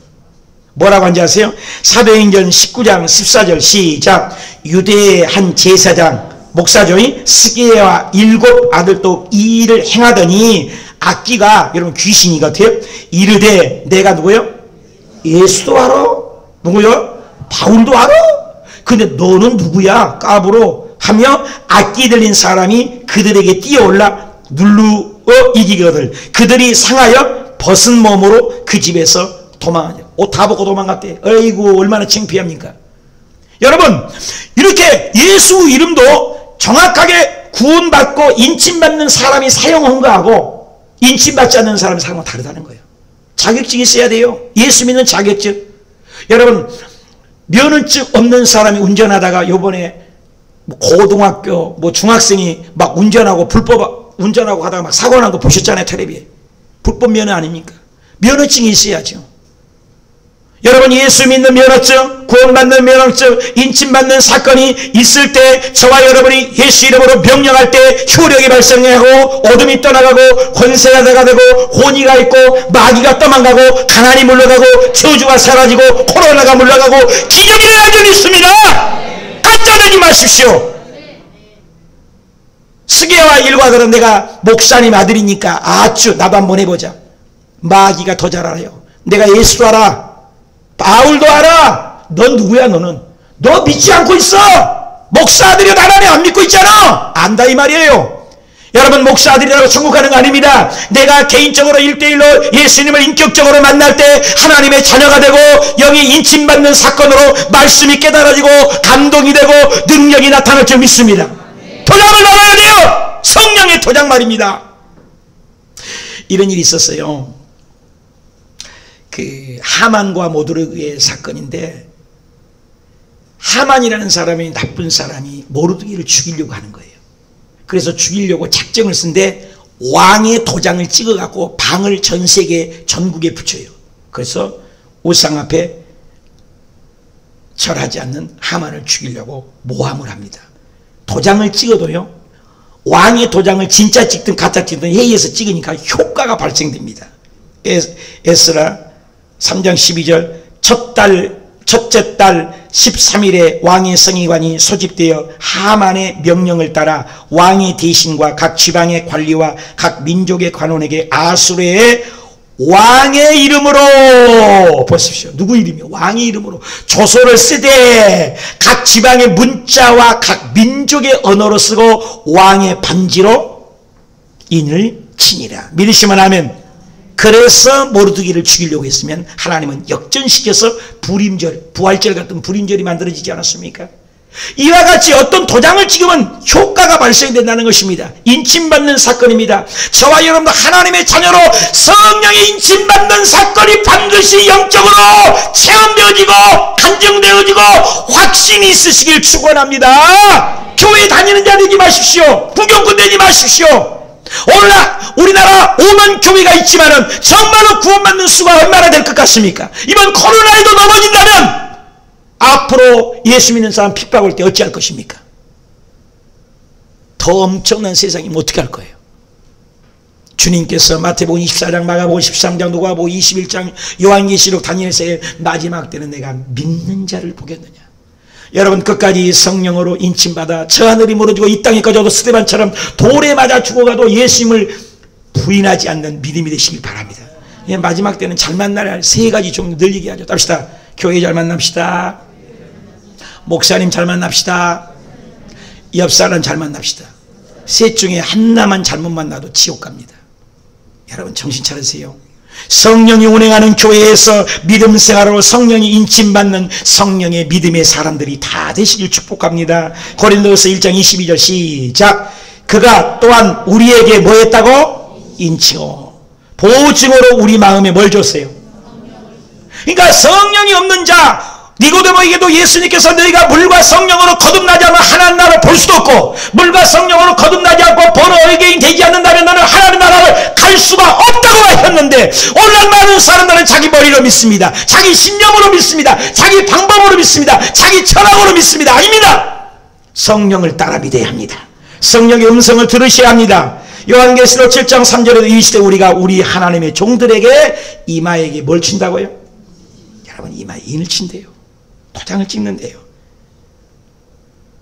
뭐라고 하는지 아세요? 사도행전 19장 14절 시작. 유대의 한 제사장, 목사죠, 스게아와 7 아들도 이 일을 행하더니 악기가, 여러분 귀신이 같아요? 이르되 내가 누구요? 예수도 알아. 누구요? 바울도 알아. 근데 너는 누구야? 까부로 하며 악기 들린 사람이 그들에게 뛰어올라 눌러 이기거들 그들이 상하여 벗은 몸으로 그 집에서 도망하죠. 옷 다 벗고 도망갔대. 어이구, 얼마나 창피합니까? 여러분, 이렇게 예수 이름도 정확하게 구원받고 인침받는 사람이 사용한 거하고 인침받지 않는 사람이 사용은 다르다는 거예요. 자격증이 있어야 돼요. 예수 믿는 자격증. 여러분, 면허증 없는 사람이 운전하다가 요번에 고등학교 중학생이 막 운전하고 불법 운전하고 하다가 막 사고 난 거 보셨잖아요, 텔레비에. 불법 면허 아닙니까? 면허증이 있어야죠. 여러분, 예수 믿는 면허증, 구원받는 면허증, 인침받는 사건이 있을 때 저와 여러분이 예수 이름으로 명령할 때 효력이 발생하고 어둠이 떠나가고 권세가 되고 혼이가 있고 마귀가 떠망가고 가난이 물러가고 저주가 사라지고 코로나가 물러가고 기적이 일어나는 있습니다. 가짜되지 마십시오. 스게아와 일과들은 내가 목사님 아들이니까 아주 나도 한번 해보자. 마귀가 더 잘 알아요. 내가 예수도 알아. 바울도 알아. 넌 누구야 너는? 너 믿지 않고 있어. 목사 아들이 나라네 안 믿고 있잖아. 안다 이 말이에요. 여러분, 목사 아들이라고 천국 가는 거 아닙니다. 내가 개인적으로 1대1로 예수님을 인격적으로 만날 때 하나님의 자녀가 되고 영이 인침받는 사건으로 말씀이 깨달아지고 감동이 되고 능력이 나타날 줄 믿습니다. 도장을 나와야 돼요. 성령의 도장 말입니다. 이런 일이 있었어요. 그 하만과 모르드게의 사건인데, 하만이라는 사람이 나쁜 사람이 모르드게를 죽이려고 하는 거예요. 그래서 죽이려고 작정을 쓴데 왕의 도장을 찍어갖고 방을 전 세계 전국에 붙여요. 그래서 우상 앞에 절하지 않는 하만을 죽이려고 모함을 합니다. 도장을 찍어도요, 왕의 도장을 진짜 찍든 가짜 찍든 회의에서 찍으니까 효과가 발생됩니다. 에스라 3장 12절 첫째 달 13일에 왕의 성의관이 소집되어 하만의 명령을 따라 왕의 대신과 각 지방의 관리와 각 민족의 관원에게 아수르의 왕의 이름으로, 보십시오. 누구 이름이요? 왕의 이름으로 조서를 쓰되 각 지방의 문자와 각 민족의 언어로 쓰고 왕의 반지로 인을 치니라. 믿으시면 아멘. 그래서 모르드게를 죽이려고 했으면 하나님은 역전시켜서 불임절, 부활절 같은 불임절이 만들어지지 않았습니까? 이와 같이 어떤 도장을 찍으면 효과가 발생된다는 것입니다. 인침받는 사건입니다. 저와 여러분도 하나님의 자녀로 성령의 인침받는 사건이 반드시 영적으로 체험되어지고 간증되어지고 확신이 있으시길 축원합니다. 교회 다니는 자 되지 마십시오. 부경꾼 되지 마십시오. 우리나라 5만 교회가 있지만은 정말로 구원받는 수가 얼마나 될 것 같습니까? 이번 코로나에도 넘어진다면 앞으로 예수 믿는 사람 핍박할 때 어찌할 것입니까? 더 엄청난 세상이면 어떻게 할 거예요? 주님께서 마태복음 24장, 마가복음 13장, 누가복음 21장, 요한계시록 다니엘서의 마지막 때는 내가 믿는 자를 보겠느냐. 여러분 끝까지 성령으로 인침받아 저 하늘이 무너지고 이 땅이 꺼져도 스데반처럼 돌에 맞아 죽어가도 예수님을 부인하지 않는 믿음이 되시길 바랍니다. 마지막 때는 잘 만날 세 가지 좀 늘리게 하죠. 합시다. 교회 잘 만납시다. 목사님 잘 만납시다. 옆 사람 잘 만납시다. 셋 중에 하나만 잘못 만나도 지옥 갑니다. 여러분 정신 차리세요. 성령이 운행하는 교회에서 믿음 생활로 성령이 인침받는 성령의 믿음의 사람들이 다 되시길 축복합니다. 고린도서 1장 22절 시작. 그가 또한 우리에게 뭐 했다고? 인치고 보증으로 우리 마음에 뭘 줬어요? 그러니까 성령이 없는 자 니고데모에게도 예수님께서 너희가 물과 성령으로 거듭나지 않으면 하나님 나라를 볼 수도 없고 물과 성령으로 거듭나지 않고 보러 얼개인 되지 않는다면 너는 하나님 나라를 갈 수가 없다고 하셨는데 오늘날 많은 사람들은 자기 머리로 믿습니다. 자기 신념으로 믿습니다. 자기 방법으로 믿습니다. 자기 철학으로 믿습니다. 아닙니다. 성령을 따라 믿어야 합니다. 성령의 음성을 들으셔야 합니다. 요한계시록 7장 3절에도 이 시대 우리가 우리 하나님의 종들에게 이마에게 뭘 친다고요? 여러분 이마에 인을 친대요. 도장을 찍는데요.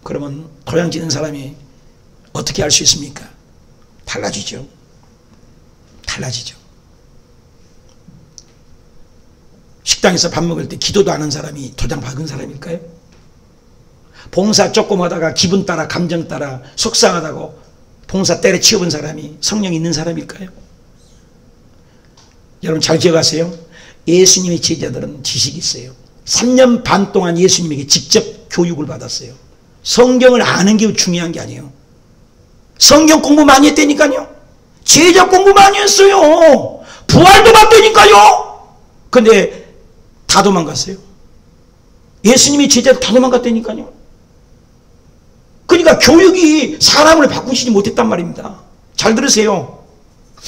그러면 도장 찍는 사람이 어떻게 알 수 있습니까? 달라지죠. 달라지죠. 식당에서 밥 먹을 때 기도도 안 한 사람이 도장 박은 사람일까요? 봉사 조금 하다가 기분 따라 감정 따라 속상하다고 봉사 때려치워본 사람이 성령 있는 사람일까요? 여러분 잘 기억하세요. 예수님의 제자들은 지식이 있어요. 3년 반 동안 예수님에게 직접 교육을 받았어요. 성경을 아는 게 중요한 게 아니에요. 성경 공부 많이 했다니까요. 제자 공부 많이 했어요. 부활도 받다니까요. 근데 다 도망갔어요. 예수님이 제자들 다 도망갔다니까요. 그러니까 교육이 사람을 바꾸시지 못했단 말입니다. 잘 들으세요.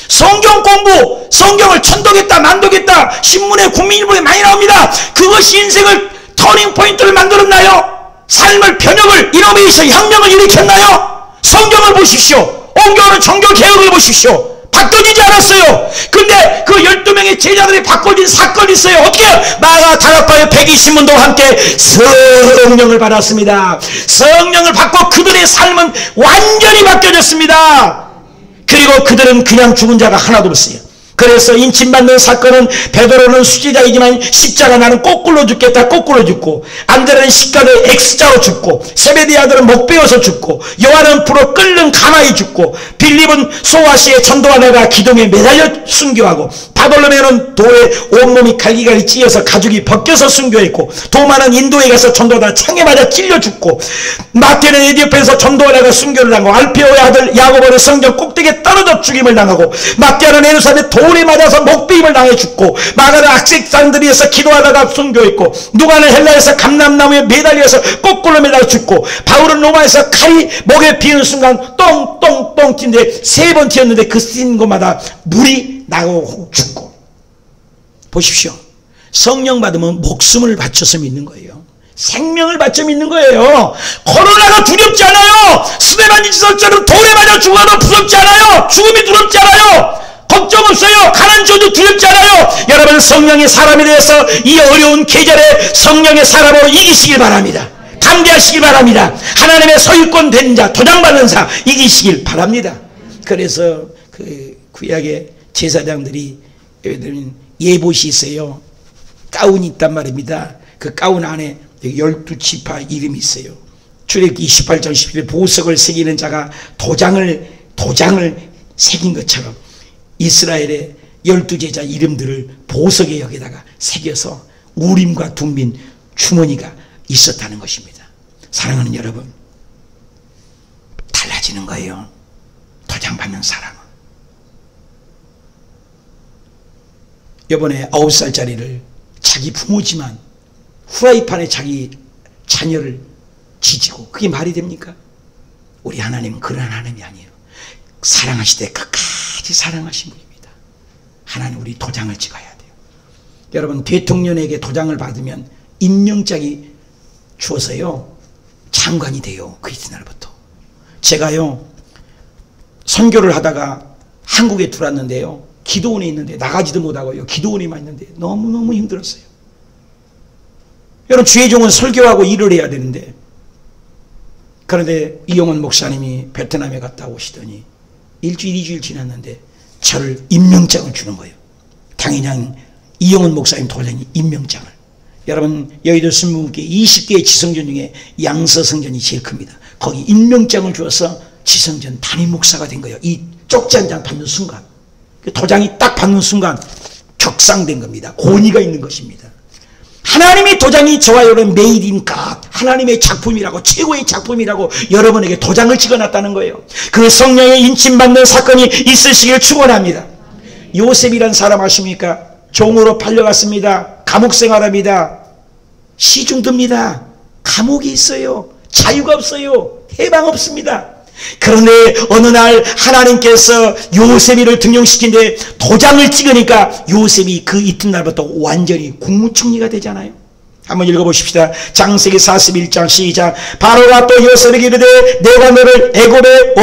성경 공부, 성경을 천도겠다 만도겠다 신문에 국민일보에 많이 나옵니다. 그것이 인생을 터닝 포인트를 만들었나요? 삶을 변혁을 이노베이션 혁명을 일으켰나요? 성경을 보십시오. 옮겨오는 종교개혁을 보십시오. 바꿔지지 않았어요. 근데 그 12명의 제자들이 바꿔진 사건이 있어요. 어떻게? 마가 다락방의 120문도와 함께 성령을 받았습니다. 성령을 받고 그들의 삶은 완전히 바뀌어졌습니다. 그리고 그들은 그냥 죽은 자가 하나도 없어요. 그래서 인침받는 사건은 베드로는 수제자이지만 십자가 나는 거꾸로 죽겠다 거꾸로 죽고 안드레는 십자가를 X자로 죽고 세베대 아들은 목 베어서 죽고 요한은 불어 끓는 가마에 죽고 빌립은 소아시에 전도하다가 기둥에 매달려 순교하고 바돌로메는 돌에 온몸이 갈기갈기 찢어서 가죽이 벗겨서 순교했고 도마는 인도에 가서 전도하다 창에 맞아 찔려 죽고 마태는 에디오피아에서 전도하다가 순교를 당하고 알페오의 아들 야고보는 성전 꼭대기에 떨어져 죽임을 당하고 마태는 예루살렘에 돌에 맞아서 목베임을 당해 죽고 마가는 악색산들이에서 기도하다가 순교했고 누가는 헬라에서 감람나무에 매달려서 거꾸로 매달려 죽고 바울은 로마에서 칼이 목에 비는 순간 똥똥똥 튀는데 3번 튀었는데 그 뛴 곳마다 물이 나고 죽고. 보십시오. 성령 받으면 목숨을 바쳐서 믿는 거예요. 생명을 바쳐 믿는 거예요. 코로나가 두렵지 않아요. 스데반 지설자는 돌에 맞아 죽어도 무섭지 않아요. 죽음이 두렵지 않아요. 걱정 없어요. 가난 줘도 두렵지 않아요. 여러분 성령의 사람에 대해서 이 어려운 계절에 성령의 사람으로 이기시길 바랍니다. 담대하시길 바랍니다. 하나님의 소유권 된 자, 도장받는 자 이기시길 바랍니다. 그래서 그 구약의 제사장들이 예봇이 있어요. 가운이 있단 말입니다. 그 가운 안에 12지파 이름이 있어요. 출애굽기 28장 11절 보석을 새기는 자가 도장을 새긴 것처럼 이스라엘의 12제자 이름들을 보석의 여기다가 새겨서 우림과 둠민 주머니가 있었다는 것입니다. 사랑하는 여러분, 달라지는 거예요. 도장받는 사람은. 이번에 9살짜리를 자기 부모지만 후라이팬에 자기 자녀를 지지고 그게 말이 됩니까? 우리 하나님은 그런 하나님이 아니에요. 사랑하시되 끝까지 사랑하신 분입니다. 하나님 우리 도장을 찍어야 돼요. 여러분 대통령에게 도장을 받으면 임명장이 주어서요 장관이 돼요. 그 이튿날부터. 제가요 선교를 하다가 한국에 들어왔는데요 기도원에 있는데 나가지도 못하고요 기도원에만 있는데 너무너무 힘들었어요. 여러분 주의 종은 설교하고 일을 해야 되는데 그런데 이용원 목사님이 베트남에 갔다 오시더니 일주일, 2주일 지났는데 저를 임명장을 주는 거예요. 당연히 이용원 목사님 도장이 임명장을. 여러분, 여의도 순복음교회 20개의 지성전 중에 양서성전이 제일 큽니다. 거기 임명장을 주어서 지성전 담임 목사가 된 거예요. 이 쪽지 한 장 받는 순간, 도장이 딱 받는 순간 격상된 겁니다. 권위가 있는 것입니다. 하나님의 도장이 저와 여러분 메이드 인 갓, 하나님의 작품이라고, 최고의 작품이라고 여러분에게 도장을 찍어놨다는 거예요. 그 성령의 인침받는 사건이 있으시길 축원합니다. 요셉이란 사람 아십니까? 종으로 팔려갔습니다. 감옥 생활합니다. 시중듭니다. 감옥이 있어요. 자유가 없어요. 해방 없습니다. 그런데 어느 날 하나님께서 요셉이를 등용시킨데 도장을 찍으니까 요셉이 그 이튿날부터 완전히 국무총리가 되잖아요. 한번 읽어보십시다. 창세기 41장 시작. 바로가 또 요셉에게 이르되 내가 너를 애굽의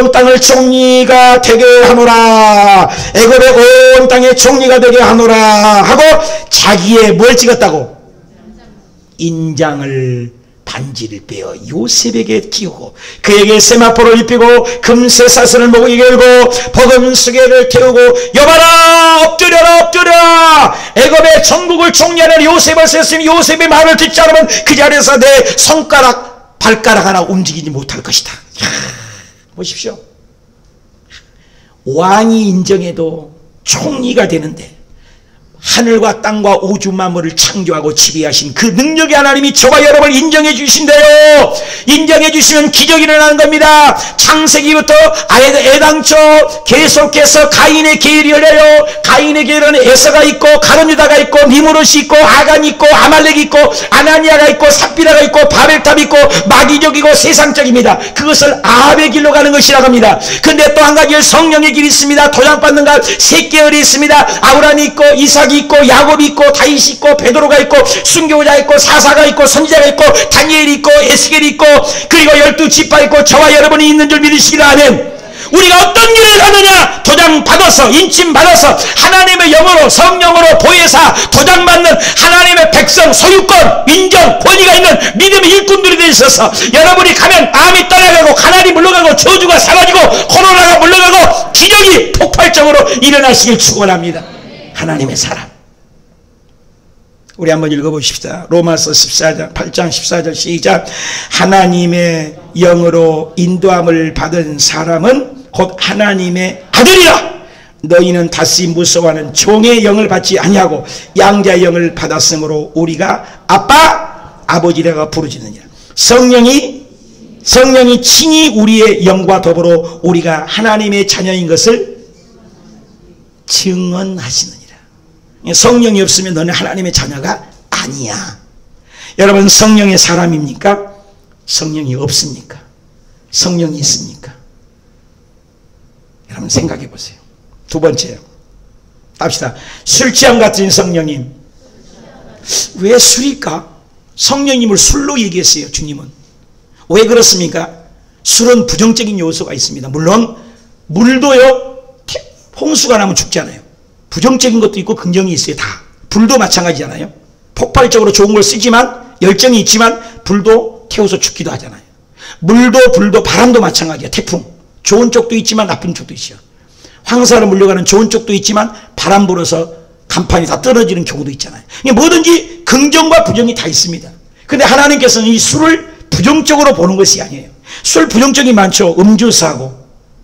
온 땅을 총리가 되게 하노라, 애굽의 온 땅의 총리가 되게 하노라 하고 자기의 뭘 찍었다고? 인장을, 반지를 빼어 요셉에게 끼우고 그에게 세마포를 입히고 금세 사슬을 목에 걸고 버금 수개를 태우고 여봐라, 엎드려라 엎드려, 애굽의 전국을 총리하는 요셉을 세웠으니 요셉의 말을 듣지 않으면 그 자리에서 내 손가락 발가락 하나 움직이지 못할 것이다. 보십시오. 왕이 인정해도 총리가 되는데 하늘과 땅과 우주 만물을 창조하고 지배하신 그 능력의 하나님이 저와 여러분을 인정해 주신대요. 인정해 주시면 기적이 일어나는 겁니다. 창세기부터 애당초 계속해서 가인의 계율이 열려요. 가인의 계율은 에서가 있고 가룟유다가 있고 니무롯이 있고 아간이 있고 아말렉이 있고 아나니아가 있고 삽비라가 있고 바벨탑이 있고 마귀적이고 세상적입니다. 그것을 아합의 길로 가는 것이라고 합니다. 근데 또 한 가지 성령의 길이 있습니다. 도장받는 것 세 계열이 있습니다. 아브라함이 있고 이삭이 있고 야곱이 있고 다윗이 있고 베드로가 있고 순교자 있고 사사가 있고 선지자가 있고 다니엘이 있고 에스겔이 있고 그리고 12지파 있고 저와 여러분이 있는 줄 믿으시기를 하면 우리가 어떤 일을 하느냐? 도장 받아서 인침 받아서 하나님의 영으로 성령으로 보혜사 도장받는 하나님의 백성 소유권 인정 권위가 있는 믿음의 일꾼들이 되어 있어서 여러분이 가면 암이 떠나가고 가난이 물러가고 저주가 사라지고 코로나가 물러가고 기적이 폭발적으로 일어나시길 축원합니다. 하나님의 사람. 우리 한번 읽어보십시다. 로마서 14장 8장 14절 시작. 하나님의 영으로 인도함을 받은 사람은 곧 하나님의 아들이라. 너희는 다시 무서워하는 종의 영을 받지 아니하고 양자의 영을 받았으므로 우리가 아빠 아버지라고 부르짖느니라. 성령이 친히 우리의 영과 더불어 우리가 하나님의 자녀인 것을 증언하시느니라. 성령이 없으면 너는 하나님의 자녀가 아니야. 여러분, 성령의 사람입니까? 성령이 없습니까? 성령이 있습니까? 여러분 생각해 보세요. 두 번째요. 합시다. 술 취함 같은 성령님. 왜 술일까? 성령님을 술로 얘기했어요. 주님은. 왜 그렇습니까? 술은 부정적인 요소가 있습니다. 물론 물도요, 홍수가 나면 죽잖아요. 부정적인 것도 있고 긍정이 있어요. 다. 불도 마찬가지잖아요. 폭발적으로 좋은 걸 쓰지만 열정이 있지만 불도 태워서 죽기도 하잖아요. 물도 불도 바람도 마찬가지야. 태풍. 좋은 쪽도 있지만 나쁜 쪽도 있어요. 황사로 물려가는 좋은 쪽도 있지만 바람 불어서 간판이 다 떨어지는 경우도 있잖아요. 뭐든지 긍정과 부정이 다 있습니다. 근데 하나님께서는 이 술을 부정적으로 보는 것이 아니에요. 술 부정적이 많죠. 음주사고,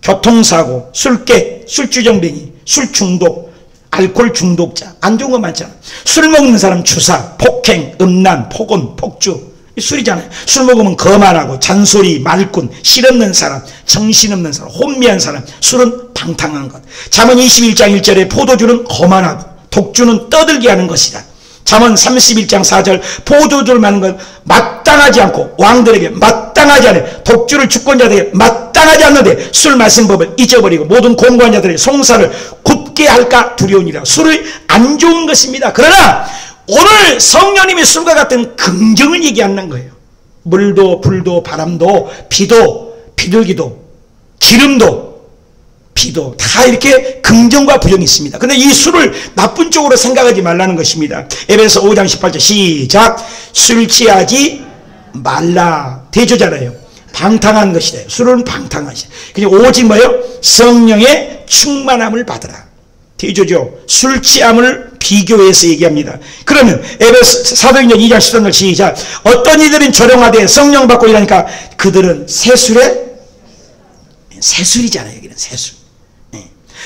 교통사고, 술깨, 술주정뱅이, 술중독, 알코올 중독자, 안 좋은 거 많잖아. 술 먹는 사람 주사, 폭행, 음란, 폭언, 폭주, 술이잖아요. 술 먹으면 거만하고 잔소리, 말꾼, 실없는 사람, 정신없는 사람, 혼미한 사람. 술은 방탕한 것. 잠언 21장 1절에 포도주는 거만하고 독주는 떠들게 하는 것이다. 잠언 31장 4절 포도주를 마는 건 마땅하지 않고 왕들에게 마땅하지 않아요. 독주를 주권자들에게 마땅하지 않는데 술 마신 법을 잊어버리고 모든 공고한 자들의 송사를 굳게 할까 두려우니라. 술이 안 좋은 것입니다. 그러나 오늘 성령님의 술과 같은 긍정을 얘기하는 거예요. 물도 불도 바람도 비도 비둘기도 기름도 비도 다 이렇게 긍정과 부정이 있습니다. 근데 이 술을 나쁜 쪽으로 생각하지 말라는 것입니다. 에베소 5장 18절 시작. 술 취하지 말라. 대조잖아요. 방탕한 것이다. 술은 방탕한 것이다. 그냥 오직 뭐예요? 성령의 충만함을 받으라. 대조죠. 술 취함을 비교해서 얘기합니다. 그러면 에베소 사도행전 2장 13절 시작. 어떤 이들은 조롱하되 성령 받고 이러니까 그들은 새술이잖아요. 여기는 새술.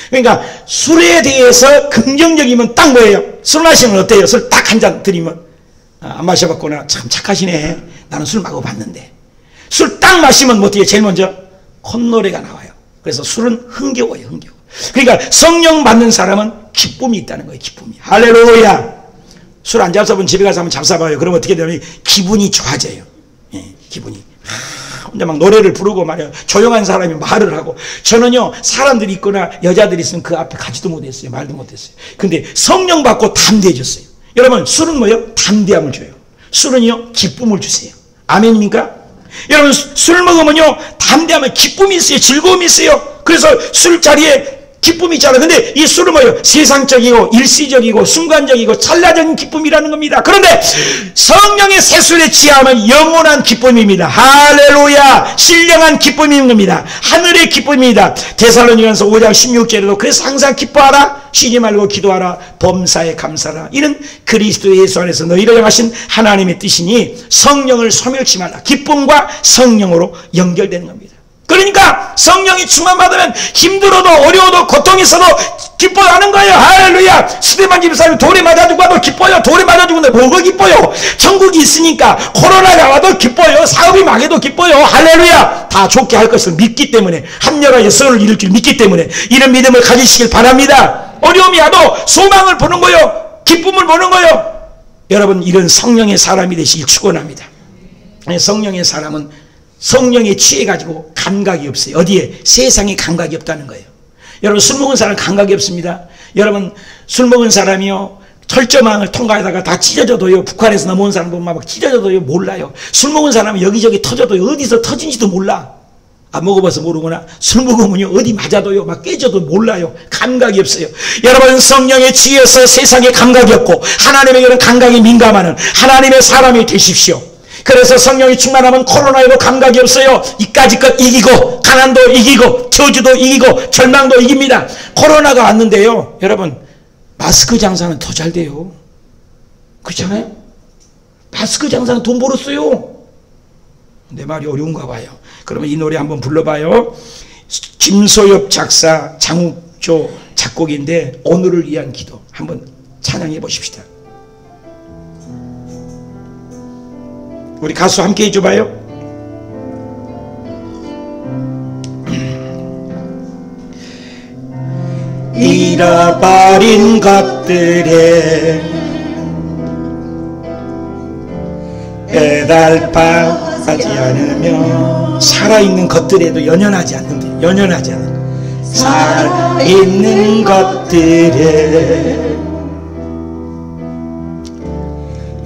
그러니까 술에 대해서 긍정적이면 딱 뭐예요? 술 마시면 어때요? 술 딱 한 잔 드리면 안 마셔봤구나. 참 착하시네. 나는 술 먹어봤는데. 술 딱 마시면 뭐 어떻게 제일 먼저 콧노래가 나와요. 그래서 술은 흥겨워요. 흥겨워. 그러니까 성령 받는 사람은 기쁨이 있다는 거예요. 기쁨이. 할렐루야. 술 안 잡숴보면 집에 가서 한번 잡숴봐요. 그러면 어떻게 되냐면 기분이 좋아져요. 기분이. 혼자 막 노래를 부르고 말이야. 조용한 사람이 말을 하고. 저는요, 사람들이 있거나 여자들이 있으면 그 앞에 가지도 못했어요. 말도 못했어요. 근데 성령 받고 담대해졌어요. 여러분, 술은 뭐예요? 담대함을 줘요. 술은요, 기쁨을 주세요. 아멘입니까? 여러분, 술 먹으면요, 담대하면 기쁨이 있어요. 즐거움이 있어요. 그래서 술자리에 기쁨이 있잖아요. 근데 이 술은 뭐예요? 세상적이고 일시적이고 순간적이고 찰나적인 기쁨이라는 겁니다. 그런데 성령의 새술에 취하면 영원한 기쁨입니다. 할렐루야. 신령한 기쁨인 겁니다. 하늘의 기쁨입니다. 데살로니가서 5장 16절에도 그래서 항상 기뻐하라. 쉬지 말고 기도하라. 범사에 감사하라. 이는 그리스도 예수 안에서 너희를 향하신 하나님의 뜻이니 성령을 소멸치 말라. 기쁨과 성령으로 연결되는 겁니다. 그러니까 성령이 충만받으면 힘들어도 어려워도 고통이 있어도 기뻐하는 거예요. 할렐루야. 스데반 집사람이 돌에 맞아 죽어도 기뻐요. 돌에 맞아 죽는데 뭐가 기뻐요? 천국이 있으니까. 코로나가 와도 기뻐요. 사업이 망해도 기뻐요. 할렐루야. 다 좋게 할 것을 믿기 때문에, 합력하여 선을 이룰 줄 믿기 때문에 이런 믿음을 가지시길 바랍니다. 어려움이 와도 소망을 보는 거예요. 기쁨을 보는 거예요. 여러분, 이런 성령의 사람이 되시길 축원합니다. 성령의 사람은 성령에 취해가지고 감각이 없어요. 어디에? 세상에 감각이 없다는 거예요. 여러분, 술 먹은 사람 감각이 없습니다. 여러분, 술 먹은 사람이요, 철조망을 통과하다가 다 찢어져도요, 북한에서 넘어온 사람 보면 막 찢어져도요, 몰라요. 술 먹은 사람은 여기저기 터져도요, 어디서 터진지도 몰라. 안 먹어봐서 모르구나. 술 먹으면요, 어디 맞아도요, 막 깨져도 몰라요. 감각이 없어요. 여러분, 성령에 취해서 세상에 감각이 없고 하나님에게는 감각이 민감하는 하나님의 사람이 되십시오. 그래서 성령이 충만하면 코로나에도 감각이 없어요. 이까지 것 이기고, 가난도 이기고, 저주도 이기고, 절망도 이깁니다. 코로나가 왔는데요, 여러분, 마스크 장사는 더 잘 돼요. 그렇잖아요? 마스크 장사는 돈 벌었어요. 내 말이 어려운가 봐요. 그러면 이 노래 한번 불러봐요. 김소엽 작사, 장욱조 작곡인데 오늘을 위한 기도 한번 찬양해 보십시다. 우리 가수 함께 해줘봐요. 잃어버린 것들에 애달파하지 않으며 살아있는 것들에도 연연하지 않는데, 연연하지 않는 살아있는 것들에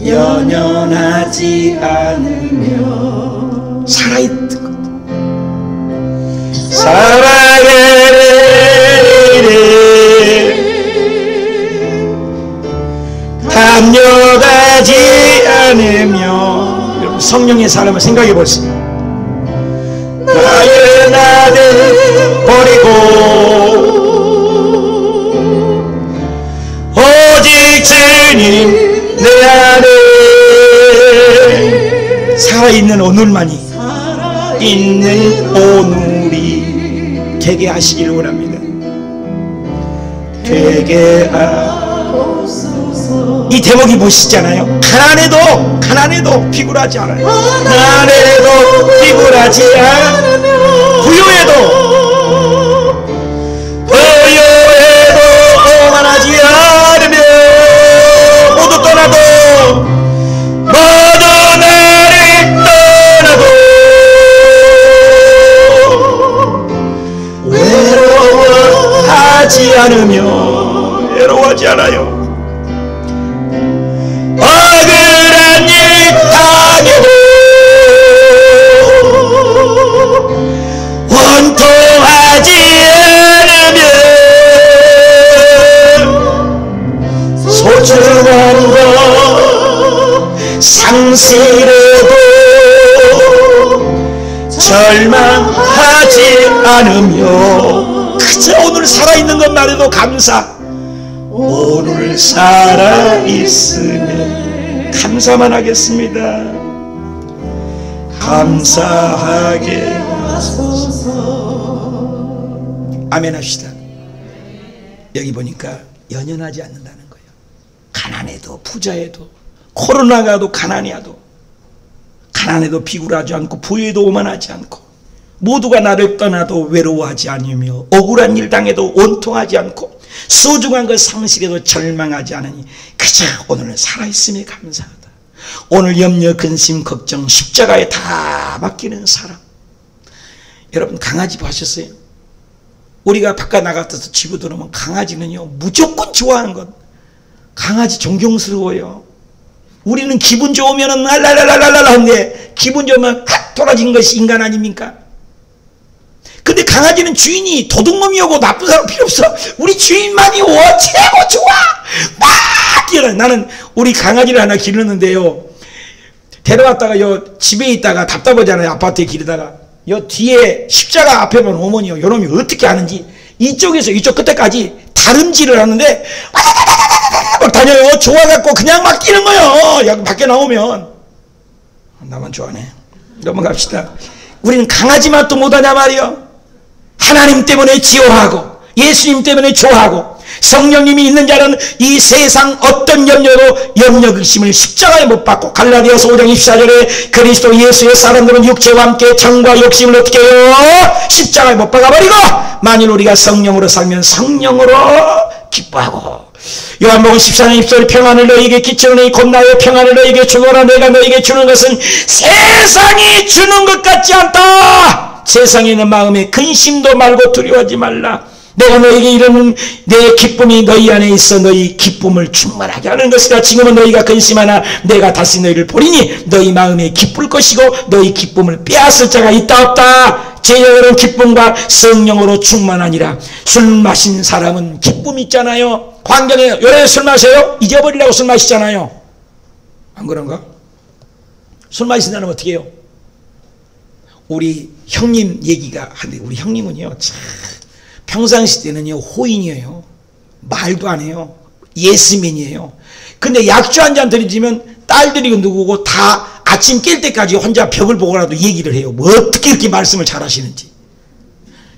연연하지 않으며 살아있는 것 살아가리래 담요하지 않으며. 여러분, 성령의 사람을 생각해 보세요. 나의 나를 버리고 오직 주님 내 안에 살아있는 오늘만이, 살아있는 오늘이 되게 하시기를 원합니다. 되게 하옵소서. 이 대목이 멋있잖아요. 가난해도 비굴하지 않아요. 가난해도 비굴하지 않으며 부유해도 오만하지 않으며 모두 떠나도 나를 떠나도 외로워하지 않아요. 억울한 일 당해도 원통하지 않으며 소중한 것 상실해도 절망하지 않으며 그저 오늘 살아있는 것만 해도 감사. 오늘 살아있으면 감사만 하겠습니다. 감사하게 하소서. 아멘 합시다. 여기 보니까 연연하지 않는다는 거예요. 가난해도 부자해도 코로나가도 가난해도 비굴하지 않고 부유해도 오만하지 않고 모두가 나를 떠나도 외로워하지 않으며 억울한 일 당해도 원통하지 않고 소중한 것 상실해도 절망하지 않으니 그저 오늘은 살아있음에 감사하다. 오늘 염려 근심 걱정 십자가에 다 맡기는 사람. 여러분 강아지 보셨어요? 우리가 바깥 나가서 집에 들어오면 강아지는요 무조건 좋아하는 것. 강아지 존경스러워요. 우리는 기분 좋으면은 랄랄랄랄랄 하는데 기분 좋으면 칵 돌아진 것이 인간 아닙니까? 근데 강아지는 주인이 도둑놈이 오고 나쁜 사람 필요 없어. 우리 주인만이 오 최고 좋아. 막 뛰어나. 나는 우리 강아지를 하나 기르는데요. 데려왔다가 요 집에 있다가 답답하잖아요. 아파트에 기르다가 요 뒤에 십자가 앞에 보면 어머니요. 요놈이 어떻게 하는지 이쪽에서 이쪽 끝에까지 다름질을 하는데 막 다녀요. 좋아갖고 그냥 막 뛰는 거예요. 여기 밖에 나오면. 나만 좋아하네. 넘어갑시다. 우리는 강아지만 또 못하냐 말이요. 하나님 때문에 지호하고 예수님 때문에 좋아하고 성령님이 있는 자는 이 세상 어떤 염려도 염려 근심을 십자가에 못 받고 갈라디아서 5장 24절에 그리스도 예수의 사람들은 육체와 함께 정과 욕심을 어떻게 해요? 십자가에 못 박아버리고 만일 우리가 성령으로 살면 성령으로 기뻐하고 요한복음 14장 20절 평안을 너희에게 끼치노니 곧 나의 평안을 너희에게 주노라. 내가 너희에게 주는 것은 세상이 주는 것 같지 않다. 세상에 있는 마음에 근심도 말고 두려워하지 말라. 내가 너희에게 이르는 내 기쁨이 너희 안에 있어 너희 기쁨을 충만하게 하는 것이다. 지금은 너희가 근심하나 내가 다시 너희를 보리니 너희 마음에 기쁠 것이고 너희 기쁨을 빼앗을 자가 있다 없다. 제 영으로 기쁨과 성령으로 충만하니라. 술 마신 사람은 기쁨이 있잖아요. 환경에 요래 술 마셔요? 잊어버리려고 술 마시잖아요. 안 그런가? 술 마신 사람은 어떻게 해요? 우리 형님 얘기가 한데 우리 형님은요 참 평상시 때는요 호인이에요. 말도 안 해요. 예스맨이에요. 근데 약주 한 잔 들이지면 딸들이 누구고 다 아침 깰 때까지 혼자 벽을 보고라도 얘기를 해요. 뭐 어떻게 이렇게 말씀을 잘하시는지.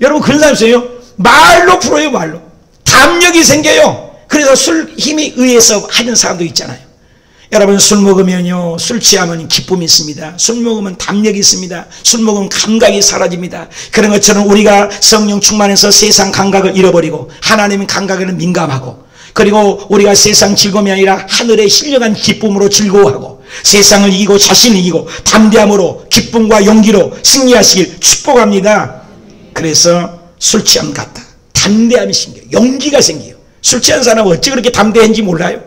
여러분 그런 사람 있어요? 말로 풀어요. 말로. 담력이 생겨요. 그래서 술 힘에 의해서 하는 사람도 있잖아요. 여러분 술 먹으면요 술 취하면 기쁨이 있습니다. 술 먹으면 담력이 있습니다. 술 먹으면 감각이 사라집니다. 그런 것처럼 우리가 성령 충만해서 세상 감각을 잃어버리고 하나님의 감각에는 민감하고 그리고 우리가 세상 즐거움이 아니라 하늘의 신령한 기쁨으로 즐거워하고 세상을 이기고 자신을 이기고 담대함으로 기쁨과 용기로 승리하시길 축복합니다. 그래서 술 취함 같다. 담대함이 생겨요. 용기가 생겨요. 술 취한 사람은 어찌 그렇게 담대한지 몰라요?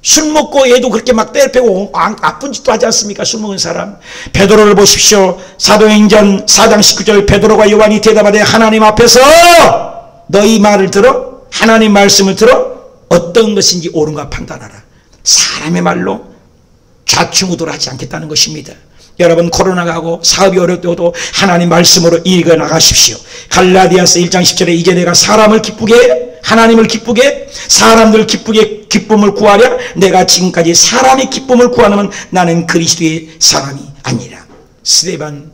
술 먹고 얘도 그렇게 막 때려패고 나쁜 짓도 하지 않습니까? 술 먹은 사람. 베드로를 보십시오. 사도행전 4장 19절 베드로가 요한이 대답하되 하나님 앞에서 너희 말을 들어 하나님 말씀을 들어 어떤 것인지 옳은가 판단하라. 사람의 말로 좌충우돌하지 않겠다는 것입니다. 여러분 코로나가 하고 사업이 어렵더라도 하나님 말씀으로 이겨나가십시오. 갈라디아서 1장 10절에 이제 내가 사람을 기쁘게 하나님을 기쁘게 사람들 기쁘게 기쁨을 구하랴. 내가 지금까지 사람의 기쁨을 구하면 나는 그리스도의 사람이 아니라. 스데반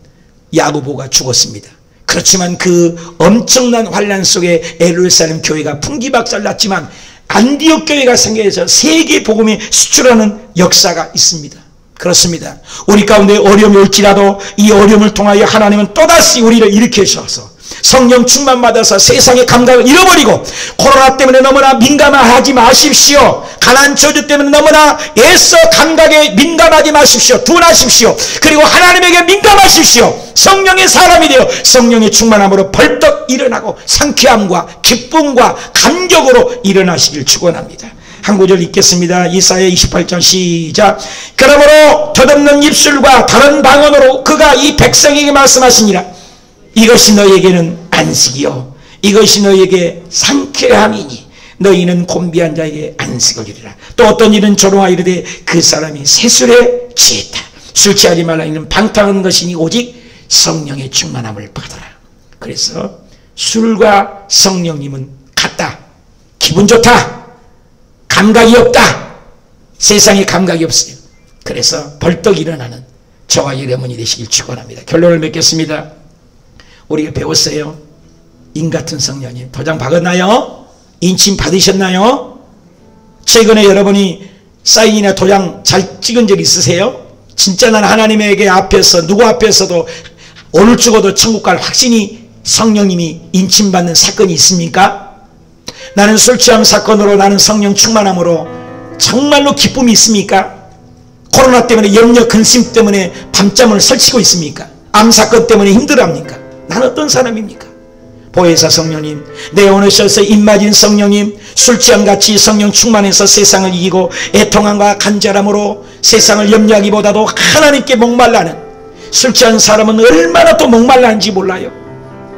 야고보가 죽었습니다. 그렇지만 그 엄청난 환난 속에 예루살렘 교회가 풍기박살났지만 안디옥 교회가 생겨서 세계 복음에 수출하는 역사가 있습니다. 그렇습니다. 우리 가운데 어려움이 올지라도 이 어려움을 통하여 하나님은 또다시 우리를 일으키셔서 성령 충만 받아서 세상의 감각을 잃어버리고 코로나 때문에 너무나 민감하지 마십시오. 가난 저주 때문에 너무나 애써 감각에 민감하지 마십시오. 둔하십시오. 그리고 하나님에게 민감하십시오. 성령의 사람이 되어 성령의 충만함으로 벌떡 일어나고 상쾌함과 기쁨과 감격으로 일어나시길 축원합니다. 한 구절 읽겠습니다. 이사야 28장 시작. 그러므로 덧없는 입술과 다른 방언으로 그가 이 백성에게 말씀하시니라. 이것이 너희에게는 안식이요 이것이 너희에게 상쾌함이니 너희는 곤비한 자에게 안식을 주리라. 또 어떤 일은 조롱하여 이르되 그 사람이 세술에 취했다. 술 취하지 말라. 이는 방탕한 것이니 오직 성령의 충만함을 받아라. 그래서 술과 성령님은 같다. 기분 좋다. 감각이 없다. 세상에 감각이 없어요. 그래서 벌떡 일어나는 저와 여러분이 되시길 축원합니다. 결론을 맺겠습니다. 우리가 배웠어요. 인같은 성령님 도장 박았나요? 인침 받으셨나요? 최근에 여러분이 사인이나 도장 잘 찍은 적 있으세요? 진짜 난 하나님에게 앞에서 누구 앞에서도 오늘 죽어도 천국 갈 확신이 성령님이 인침받는 사건이 있습니까? 나는 술 취함 사건으로 나는 성령 충만함으로 정말로 기쁨이 있습니까? 코로나 때문에 염려 근심 때문에 밤잠을 설치고 있습니까? 암 사건 때문에 힘들어합니까? 난 어떤 사람입니까? 보혜사 성령님, 내 오셔서 입맞은 성령님, 술 취함같이 성령 충만해서 세상을 이기고 애통함과 간절함으로 세상을 염려하기보다도 하나님께 목말라는, 술 취한 사람은 얼마나 또 목말라는지 몰라요.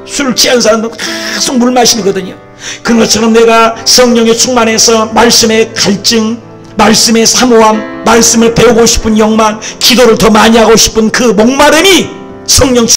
술 취한 사람은 계속 물 마시거든요. 그것처럼 내가 성령에 충만해서 말씀의 갈증, 말씀의 사모함, 말씀을 배우고 싶은 욕망, 기도를 더 많이 하고 싶은 그 목마름이 성령